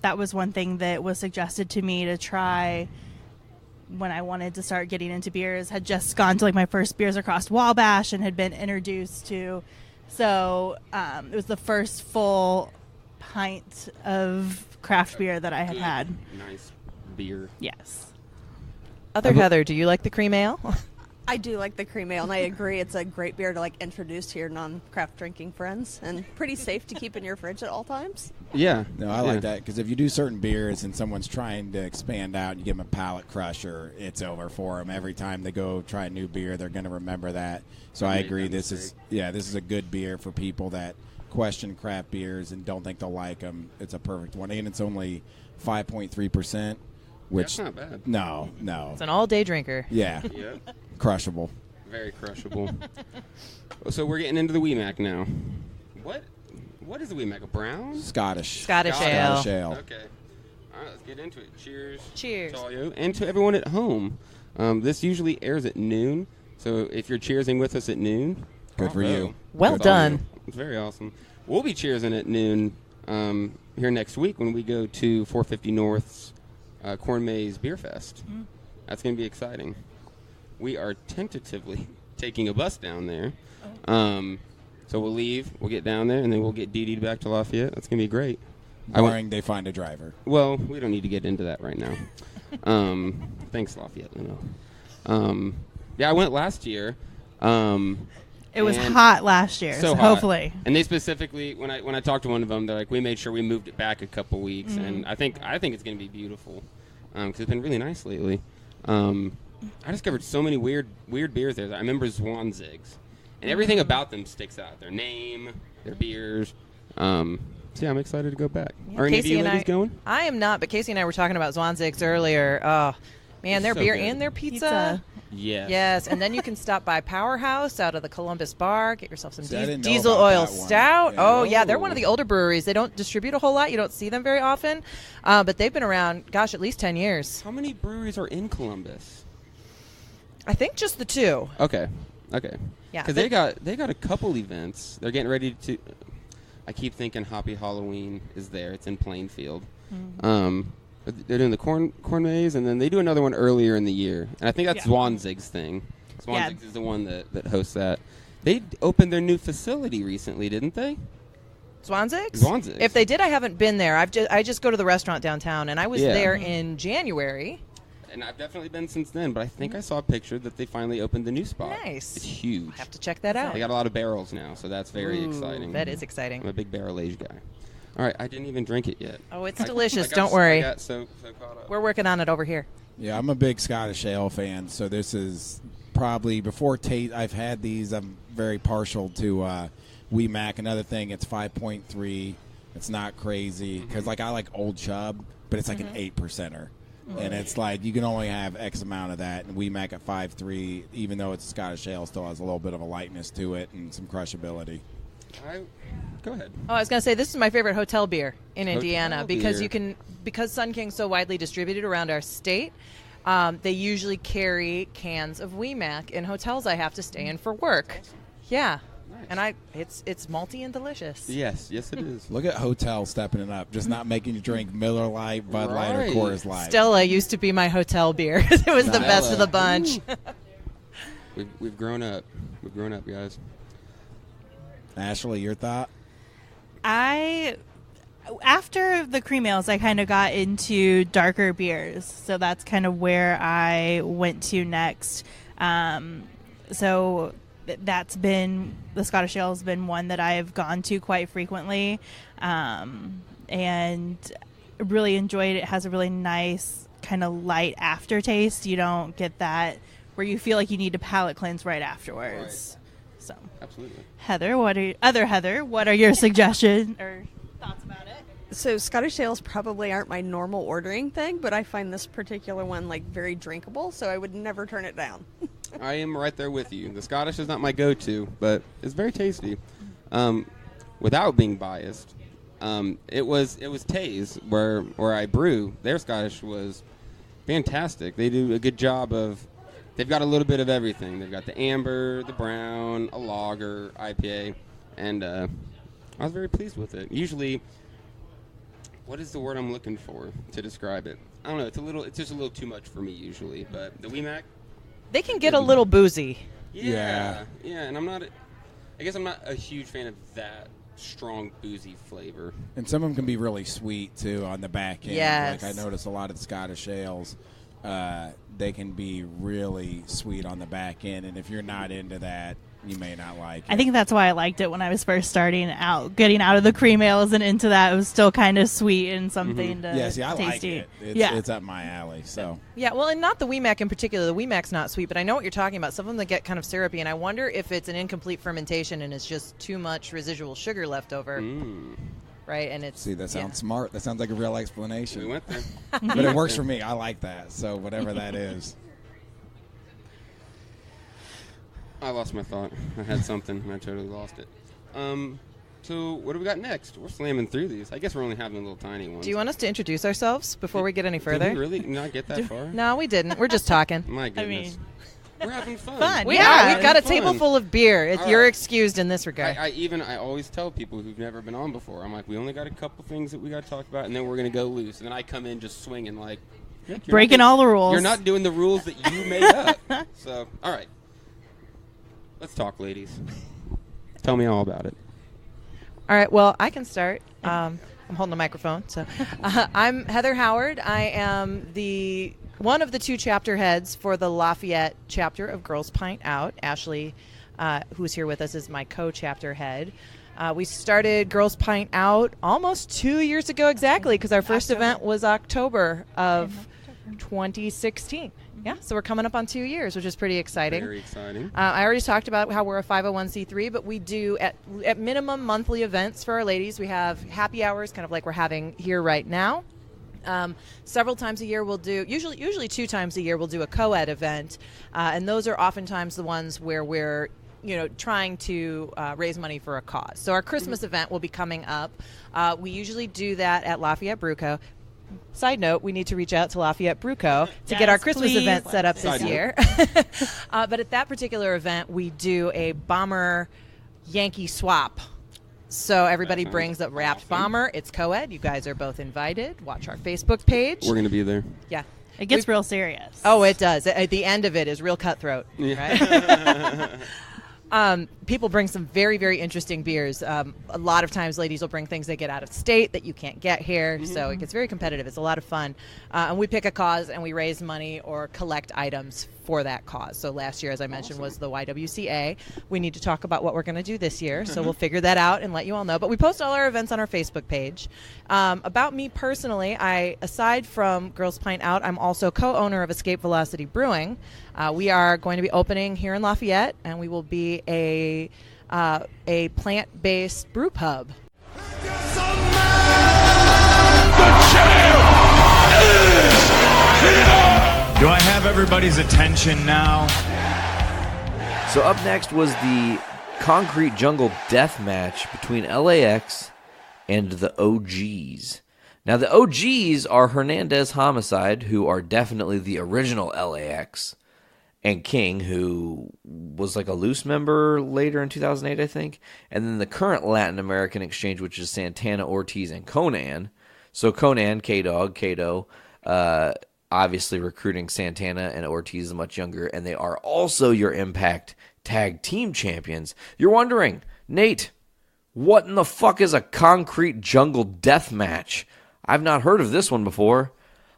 that was one thing that was suggested to me to try when I wanted to start getting into beers. Had just gone to like my first Beers Across Wabash and had been introduced to. So it was the first full pint of craft beer that I had had. Nice beer. Yes. Heather, do you like the cream ale? I do like the cream ale, and I agree it's a great beer to introduce to your non-craft drinking friends, and pretty safe to keep in your fridge at all times. Yeah. No, I like that because if you do certain beers and someone's trying to expand out and you give them a palate crusher, it's over for them. Every time they go try a new beer, they're going to remember that. So I agree. This is a good beer for people that question craft beers and don't think they'll like them. It's a perfect one, and it's only 5.3%, which that's not bad. No. It's an all-day drinker. Yeah. Yep. Crushable. Very crushable. So we're getting into the WeMac now. What is the WeMac? A brown? Scottish ale. Okay. All right, let's get into it. Cheers. Cheers. To all you and to everyone at home. This usually airs at noon, so if you're cheersing with us at noon, good for you. Well That's done. awesome. It's very awesome. We'll be cheersing at noon here next week when we go to 450 North's Corn Maze Beer Fest. That's going to be exciting. We are tentatively taking a bus down there. So we'll leave, we'll get down there, and then we'll get DD'd back to Lafayette. That's going to be great. Barring they find a driver. Well, we don't need to get into that right now. Thanks, Lafayette. Yeah, I went last year. It was hot last year, so hot. hopefully. And they specifically, when I talked to one of them, they're like, we made sure we moved it back a couple weeks, and I think it's going to be beautiful because it's been really nice lately. I discovered so many weird beers there. I remember Zwanzig's, and everything about them sticks out. Their name, their beers. So yeah, I'm excited to go back. Yeah, Are any of Casey you and ladies going? I am not, but Casey and I were talking about Zwanzig's earlier. Oh, man, their So beer good. and their pizza. Yes. Yes, and then you can stop by Powerhouse out of the Columbus Bar, get yourself some See, I didn't know diesel about oil that one. stout. Yeah. Oh, yeah, they're one of the older breweries. They don't distribute a whole lot. You don't see them very often, but they've been around, gosh, at least 10 years. How many breweries are in Columbus? I think just the two. Okay. Yeah, Because they got a couple events. They're getting ready to. I keep thinking Hoppy Halloween is there. It's in Plainfield. They're They're doing the corn maze, and then they do another one earlier in the year. And I think that's Zwanzig's thing. Zwanzig's is the one that hosts that. They opened their new facility recently, didn't they? Zwanzig's? Zwanzig's. If they did, I haven't been there. I just go to the restaurant downtown, and I was there in January. And I've definitely been since then, but I think I saw a picture that they finally opened the new spot. Nice. It's huge. I have to check that out. They got a lot of barrels now, so that's very exciting. That is exciting. I'm a big barrel age guy. All right, I didn't even drink it yet. Oh, it's delicious. Don't worry. I got so caught up. We're working on it over here. Yeah, I'm a big Scottish Ale fan, so this is probably before taste. I've had these. I'm very partial to Wee Mac. Another thing, it's 5.3. It's not crazy because like I like Old Chub, but it's like an 8%er. And it's like you can only have X amount of that. And Wee Mac at 5.3, even though it's a Scottish Ale, still has a little bit of a lightness to it and some crushability. Go ahead. Oh, I was going to say this is my favorite hotel beer in Hotel Indiana because beer. because Sun King's so widely distributed around our state. They usually carry cans of Wee Mac in hotels I have to stay in for work. Yeah. And it's malty and delicious. Yes, it is. Look at Hotel stepping it up, just not making you drink Miller Lite, Bud Light, or Coors Light. Stella used to be my hotel beer. It was the best of the bunch. We've grown up. We've grown up, guys. Ashley, your thought? After the cream ales, I kind of got into darker beers, so that's kind of where I went to next. So that's been the Scottish Ale has been one that I've gone to quite frequently, and really enjoyed it. It has a really nice kind of light aftertaste. You don't get that where you feel like you need to palate cleanse right afterwards. Right. So absolutely, Heather, what are your suggestions or thoughts about it? So Scottish ales probably aren't my normal ordering thing, but I find this particular one like very drinkable, so I would never turn it down. I am right there with you. The Scottish is not my go-to, but it's very tasty. Without being biased, it was Taze where I brew. Their Scottish was fantastic. They do a good job of. They've got a little bit of everything. They've got the amber, the brown, a lager, IPA, and I was very pleased with it. Usually, what is the word I'm looking for to describe it? I don't know. It's just a little too much for me usually. But the Wee Mac. They can get a little boozy. Yeah, and I guess I'm not a huge fan of that strong boozy flavor. And some of them can be really sweet too on the back end. Yes. Like I notice a lot of the Scottish ales, they can be really sweet on the back end, and if you're not into that, you may not like it. I think that's why I liked it when I was first starting out, getting out of the cream ales and into that. It was still kind of sweet and something to I tasty. like it. It's up my alley. So yeah, well, and not the Wee Mac in particular. The Wee Mac's not sweet, but I know what you're talking about. Some of them that get kind of syrupy, and I wonder if it's an incomplete fermentation and it's just too much residual sugar left over. Right, and it's that sounds smart. That sounds like a real explanation. We went there, but it works for me. I like that. So whatever that is. I lost my thought. I had something, and I totally lost it. So what do we got next? We're slamming through these. I guess we're only having the little tiny ones. Do you want us to introduce ourselves before we get any further? Did we really not get that far? No, we didn't. We're just talking. My goodness. We're having fun. We've got a table full of beer. You're excused in this regard. I always tell people who've never been on before, I'm like, we only got a couple things that we got to talk about, and then we're going to go loose. And then I come in just swinging like... breaking all the rules. You're not doing the rules that you made up. So, all right. Let's talk, ladies. Tell me all about it. All right. Well, I can start. I'm holding the microphone. So, I'm Heather Howard. I am one of the two chapter heads for the Lafayette chapter of Girls Pint Out. Ashley, who's here with us, is my co-chapter head. We started Girls Pint Out almost 2 years ago exactly, because our first event was October of 2016. Yeah, so we're coming up on 2 years, which is pretty exciting. Very exciting. I already talked about how we're a 501c3, but we do at minimum monthly events for our ladies. We have happy hours, kind of like we're having here right now. Several times a year we'll do, usually 2 times a year we'll do a co-ed event, and those are oftentimes the ones where we're trying to raise money for a cause. So our Christmas event will be coming up. We usually do that at Lafayette Brew Co. Side note, we need to reach out to Lafayette Brew Co. to get our Christmas event set up this year. But at that particular event, we do a Bomber Yankee swap So everybody brings a wrapped bomber. It's co-ed. You guys are both invited. Watch our Facebook page. We're going to be there. Yeah. It gets real serious. Oh, it does. At the end of it is real cutthroat. Yeah. Right? People bring some very, very interesting beers. A lot of times ladies will bring things they get out of state that you can't get here. So it gets very competitive. It's a lot of fun. And we pick a cause and we raise money or collect items for that cause. So last year, as I mentioned, was the YWCA. We need to talk about what we're going to do this year. So we'll figure that out and let you all know. But we post all our events on our Facebook page. About me personally, aside from Girls Pint Out, I'm also co-owner of Escape Velocity Brewing. We are going to be opening here in Lafayette, and we will be a plant-based brew pub. Do I have everybody's attention now? So up next was the Concrete Jungle Death Match between LAX and the OGs. Now the OGs are Hernandez Homicide, who are definitely the original LAX, and King, who was like a loose member later in 2008, I think. And then the current Latin American exchange, which is Santana, Ortiz, and Conan. So Conan, K-Dog, Kato, obviously recruiting Santana, and Ortiz is much younger. And they are also your Impact Tag Team Champions. You're wondering, Nate, what in the fuck is a Concrete Jungle Death Match? I've not heard of this one before.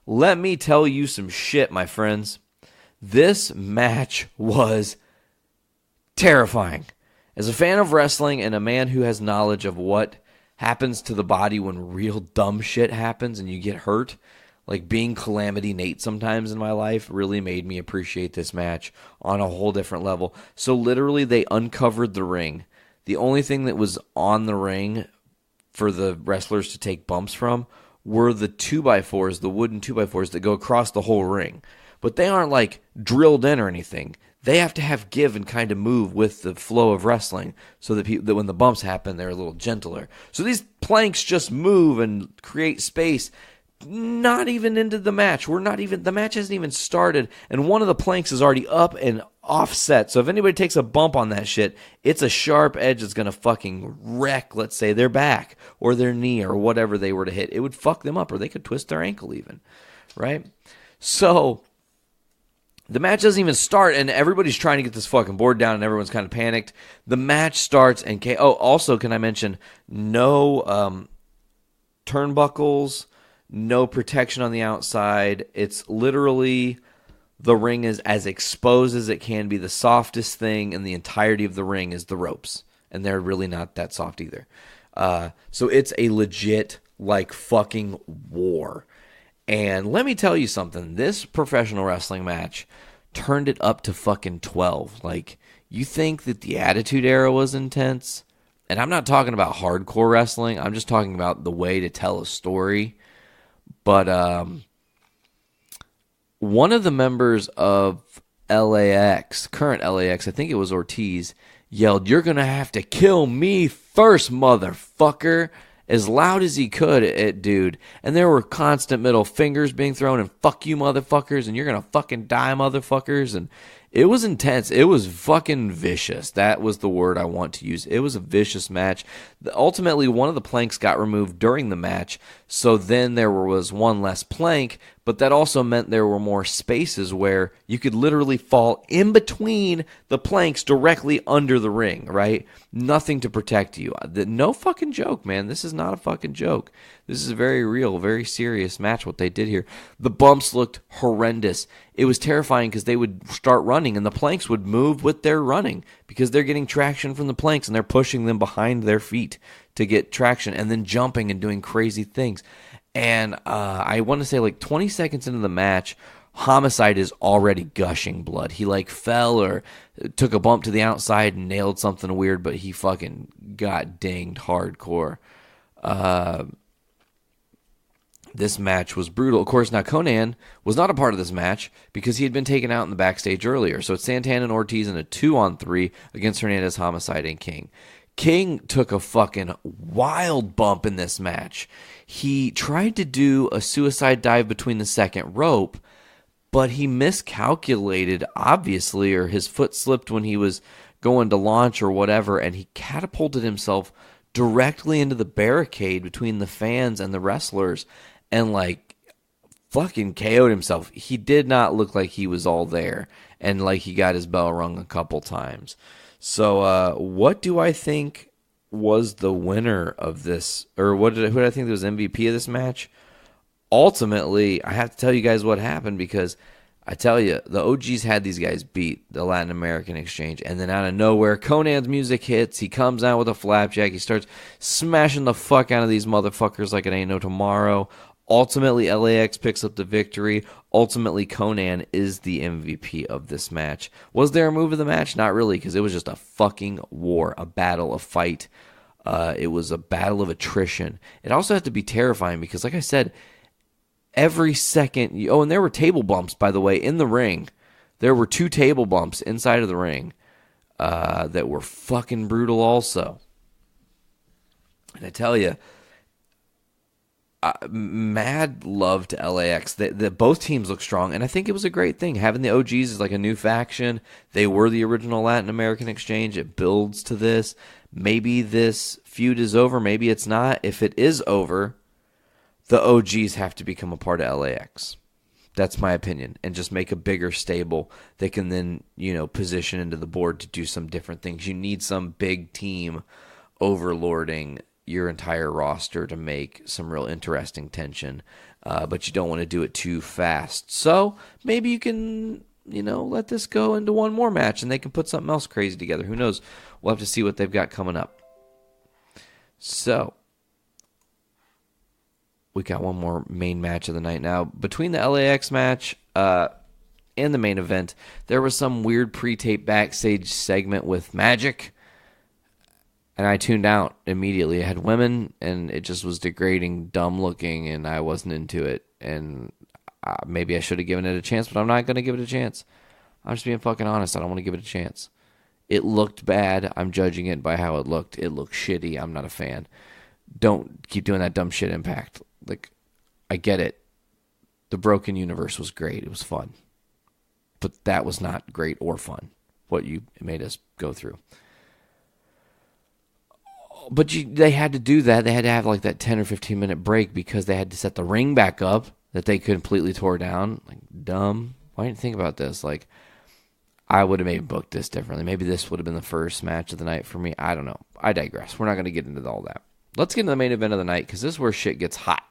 Let me tell you some shit, my friends. This match was terrifying. As a fan of wrestling and a man who has knowledge of what happens to the body when real dumb shit happens and you get hurt, like being Calamity Nate sometimes in my life really made me appreciate this match on a whole different level. So literally they uncovered the ring. The only thing that was on the ring for the wrestlers to take bumps from were the 2x4s, the wooden 2x4s that go across the whole ring. But they aren't like drilled in or anything. They have to have give and kind of move with the flow of wrestling so that when the bumps happen, they're a little gentler. So these planks just move and create space. Not even into the match. The match hasn't even started, and one of the planks is already up and offset. So if anybody takes a bump on that shit, it's a sharp edge that's going to fucking wreck, let's say, their back or their knee or whatever they were to hit. It would fuck them up, or they could twist their ankle even, right? So the match doesn't even start, and everybody's trying to get this fucking board down, and everyone's kind of panicked. The match starts, and also, can I mention, no turnbuckles, no protection on the outside. It's literally, the ring is as exposed as it can be. The softest thing in the entirety of the ring is the ropes, and they're really not that soft either. So it's a legit, like, fucking war. And let me tell you something. This professional wrestling match turned it up to fucking 12. Like, you think that the Attitude Era was intense? And I'm not talking about hardcore wrestling. I'm just talking about the way to tell a story. But one of the members of LAX, current LAX, I think it was Ortiz, yelled, "You're going to have to kill me first, motherfucker," as loud as he could at dude. And there were constant middle fingers being thrown and "fuck you, motherfuckers," and "you're going to fucking die, motherfuckers." And it was intense. It was fucking vicious. That was the word I want to use. It was a vicious match. Ultimately, one of the planks got removed during the match, so then there was one less plank, but that also meant there were more spaces where you could literally fall in between the planks directly under the ring, right? Nothing to protect you. No fucking joke, man. This is not a fucking joke. This is a very real, very serious match, what they did here. The bumps looked horrendous. It was terrifying because they would start running and the planks would move with their running because they're getting traction from the planks and they're pushing them behind their feet to get traction and then jumping and doing crazy things. And I want to say like 20 seconds into the match, Homicide is already gushing blood. He like fell or took a bump to the outside and nailed something weird, but he fucking got dinged hardcore. This match was brutal. Of course, now Conan was not a part of this match because he had been taken out in the backstage earlier. So it's Santana and Ortiz in a 2-on-3 against Hernandez, Homicide, and King. King took a fucking wild bump in this match. He tried to do a suicide dive between the second rope, but he miscalculated, obviously, or his foot slipped when he was going to launch or whatever, and he catapulted himself directly into the barricade between the fans and the wrestlers and like fucking KO'd himself. He did not look like he was all there and like he got his bell rung a couple times. So what do I think was the winner of this, or who did I think was MVP of this match? Ultimately, I have to tell you guys what happened, because I tell you, the OGs had these guys beat, the Latin American Exchange, and then out of nowhere, Konnan's music hits. He comes out with a flapjack. He starts smashing the fuck out of these motherfuckers like it ain't no tomorrow. Ultimately, LAX picks up the victory. Ultimately, Konnan is the MVP of this match. Was there a move of the match? Not really, because it was just a fucking war, a battle, a fight. It was a battle of attrition. It also had to be terrifying because, like I said, every second... and there were table bumps, by the way, in the ring. There were 2 table bumps inside of the ring that were fucking brutal also. And I tell you... mad love to LAX. Both teams look strong, and I think it was a great thing. Having the OGs is like a new faction. They were the original Latin American Exchange. It builds to this. Maybe this feud is over. Maybe it's not. If it is over, the OGs have to become a part of LAX. That's my opinion. And just make a bigger stable. They can then, position into the board to do some different things. You need some big team overlording your entire roster to make some real interesting tension, but you don't want to do it too fast. So maybe you can, let this go into one more match and they can put something else crazy together. Who knows? We'll have to see what they've got coming up. So we got one more main match of the night now. Between the LAX match and the main event, there was some weird pre-tape backstage segment with Magic. And I tuned out immediately. I had women, and it just was degrading, dumb looking, and I wasn't into it. And maybe I should have given it a chance, but I'm not going to give it a chance. I'm just being fucking honest. I don't want to give it a chance. It looked bad. I'm judging it by how it looked. It looked shitty. I'm not a fan. Don't keep doing that dumb shit, Impact. Like, I get it. The Broken Universe was great. It was fun. But that was not great or fun, what you made us go through. But they had to do that. They had to have like that 10 or 15 minute break because they had to set the ring back up that they completely tore down. Like, dumb. Why didn't you think about this? Like, I would have maybe booked this differently. Maybe this would have been the first match of the night for me. I don't know. I digress. We're not going to get into all that. Let's get into the main event of the night because this is where shit gets hot.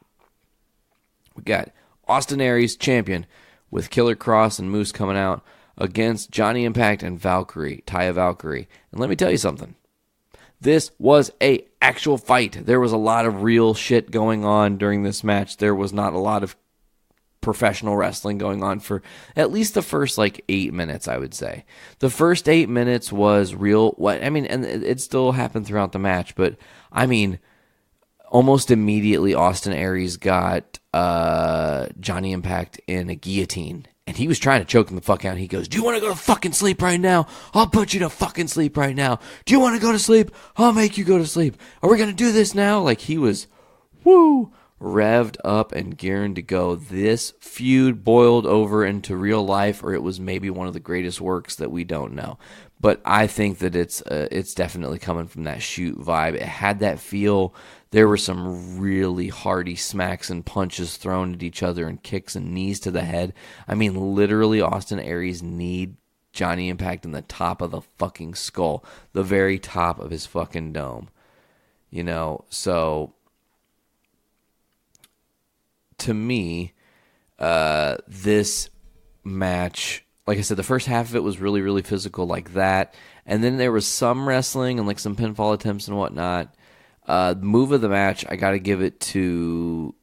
We got Austin Aries, champion, with Killer Kross and Moose coming out against Johnny Impact and Valkyrie, Taya Valkyrie. And let me tell you something. This was a actual fight. There was a lot of real shit going on during this match. There was not a lot of professional wrestling going on for at least the first 8 minutes, I would say. The first 8 minutes was real. And it still happened throughout the match, but almost immediately Austin Aries got Johnny Impact in a guillotine. And he was trying to choke him the fuck out. He goes, "Do you want to go to fucking sleep right now? I'll put you to fucking sleep right now. Do you want to go to sleep? I'll make you go to sleep. Are we going to do this now?" Like, he was, revved up and gearing to go. This feud boiled over into real life, or it was maybe one of the greatest works that we don't know. But I think that it's definitely coming from that shoot vibe. It had that feel. There were some really hearty smacks and punches thrown at each other and kicks and knees to the head. Literally, Austin Aries kneed Johnny Impact in the top of the fucking skull. The very top of his fucking dome. So to me, this match, like I said, the first half of it was really, really physical like that. And then there was some wrestling and some pinfall attempts and whatnot. Move of the match, I got to give it to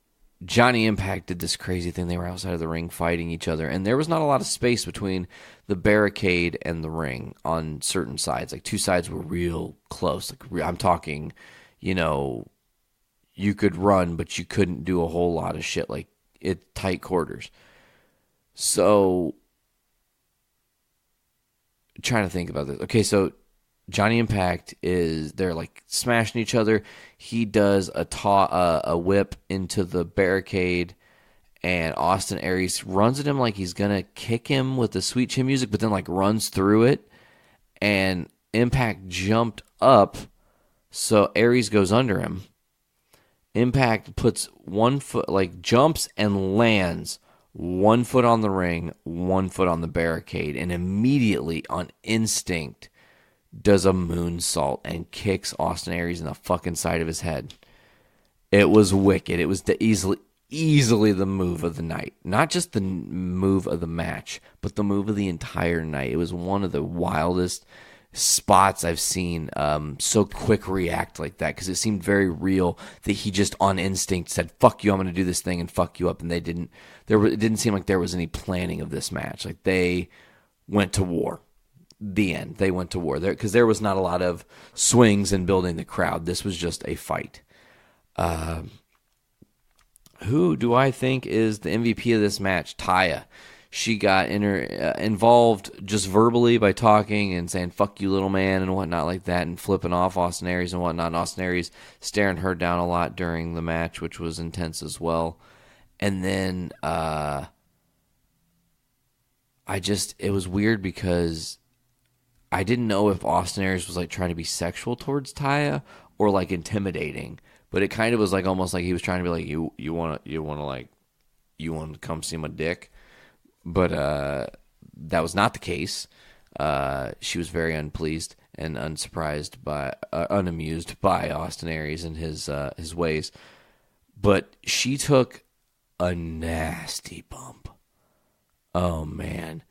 Johnny Impact. Did this crazy thing. They were outside of the ring fighting each other. And there was not a lot of space between the barricade and the ring on certain sides. Two sides were real close. I'm talking, you could run, but you couldn't do a whole lot of shit. Tight quarters. So, trying to think about this. Okay, so Johnny Impact they're smashing each other. He does a whip into the barricade, and Austin Aries runs at him like he's gonna kick him with the Sweet Chin Music, but then runs through it. And Impact jumped up So Aries goes under him. Impact puts 1 foot, like jumps and lands 1 foot on the ring, 1 foot on the barricade, and immediately on instinct does a moonsault and kicks Austin Aries in the fucking side of his head. It was wicked. It was easily the move of the night. Not just the move of the match, but the move of the entire night. It was one of the wildest spots I've seen so quick react like that, because it seemed very real that he just on instinct said, fuck you, I'm going to do this thing and fuck you up. And it didn't seem like there was any planning of this match. Like they went to war. The end. They went to war there because there was not a lot of swings and building the crowd. This was just a fight. Who do I think is the MVP of this match? Taya. She got involved just verbally by talking and saying, fuck you, little man, and whatnot like that, and flipping off Austin Aries and whatnot. And Austin Aries staring her down a lot during the match, which was intense as well. And then it was weird because I didn't know if Austin Aries was like trying to be sexual towards Taya or like intimidating. But it kind of was like almost like he was trying to be like, you want to come see my dick? But that was not the case. She was very unpleased and unamused by Austin Aries and his ways. But she took a nasty bump. Oh man.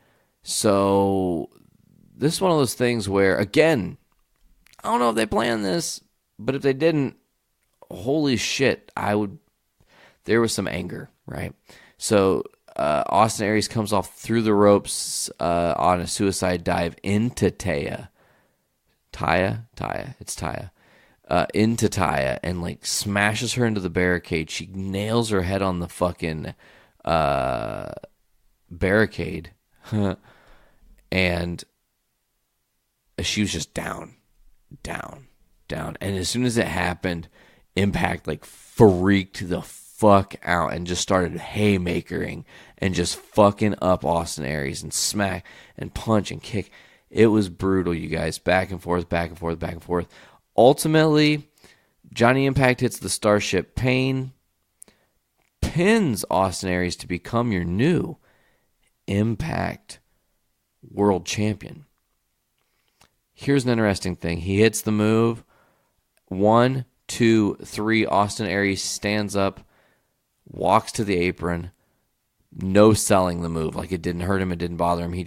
So this is one of those things where, again, I don't know if they planned this, but if they didn't, holy shit, there was some anger, right? So Austin Aries comes off through the ropes on a suicide dive into Taya. It's Taya. Into Taya and like smashes her into the barricade. She nails her head on the fucking barricade. And she was just down. And as soon as it happened, Impact like freaked the fuck out and just started haymakering and just fucking up Austin Aries and smack and punch and kick. It was brutal, you guys. Back and forth. Ultimately, Johnny Impact hits the Starship Pain, pins Austin Aries to become your new Impact World Champion. Here's an interesting thing. He hits the move. 1, 2, 3. Austin Aries stands up, walks to the apron. No selling the move. Like it didn't hurt him. It didn't bother him.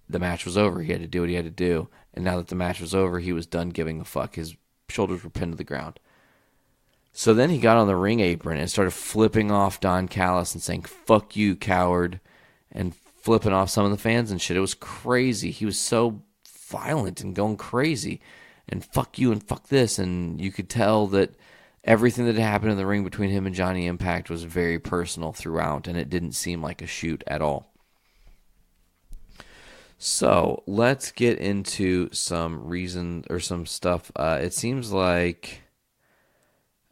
The match was over. He had to do what he had to do. And now that the match was over, he was done giving a fuck. His shoulders were pinned to the ground. So then he got on the ring apron and started flipping off Don Callis and saying, fuck you, coward. And flipping off some of the fans and shit. It was crazy. He was so violent and going crazy. And fuck you and fuck this. And you could tell that everything that happened in the ring between him and Johnny Impact was very personal throughout, and it didn't seem like a shoot at all. So let's get into some reason or some stuff. It seems like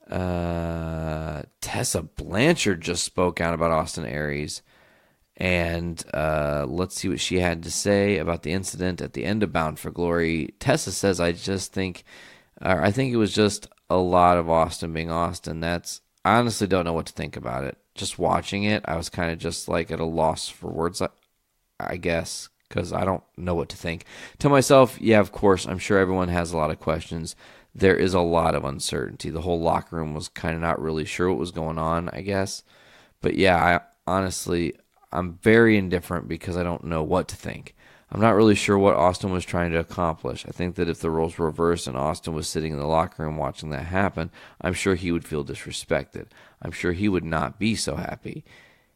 Tessa Blanchard just spoke out about Austin Aries. And let's see what she had to say about the incident at the end of Bound for Glory. Tessa says, I think it was just a lot of Austin being Austin. I honestly don't know what to think about it. Just watching it, I was kind of just like at a loss for words, I guess, because I don't know what to think. To myself, yeah, of course, I'm sure everyone has a lot of questions. There is a lot of uncertainty. The whole locker room was kind of not really sure what was going on, I guess. But yeah, I'm very indifferent because I don't know what to think. I'm not really sure what Austin was trying to accomplish. I think that if the roles were reversed and Austin was sitting in the locker room watching that happen, I'm sure he would feel disrespected. I'm sure he would not be so happy.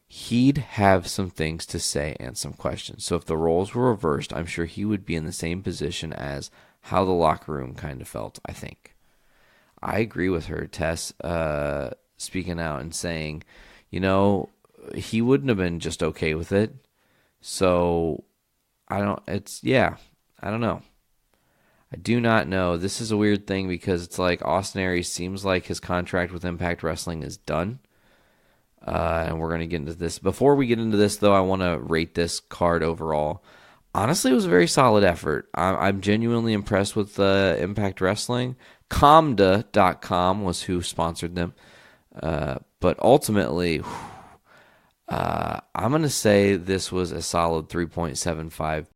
He'd have some things to say and some questions. So if the roles were reversed, I'm sure he would be in the same position as how the locker room kind of felt, I think. I agree with her, Tess, speaking out and saying, he wouldn't have been just okay with it. So I don't know. I do not know. This is a weird thing because it's like Austin Aries seems like his contract with Impact Wrestling is done. And we're going to get into this. Before we get into this, though, I want to rate this card overall. Honestly, it was a very solid effort. I'm genuinely impressed with Impact Wrestling. Comda.com was who sponsored them. But ultimately, I'm going to say this was a solid 3.75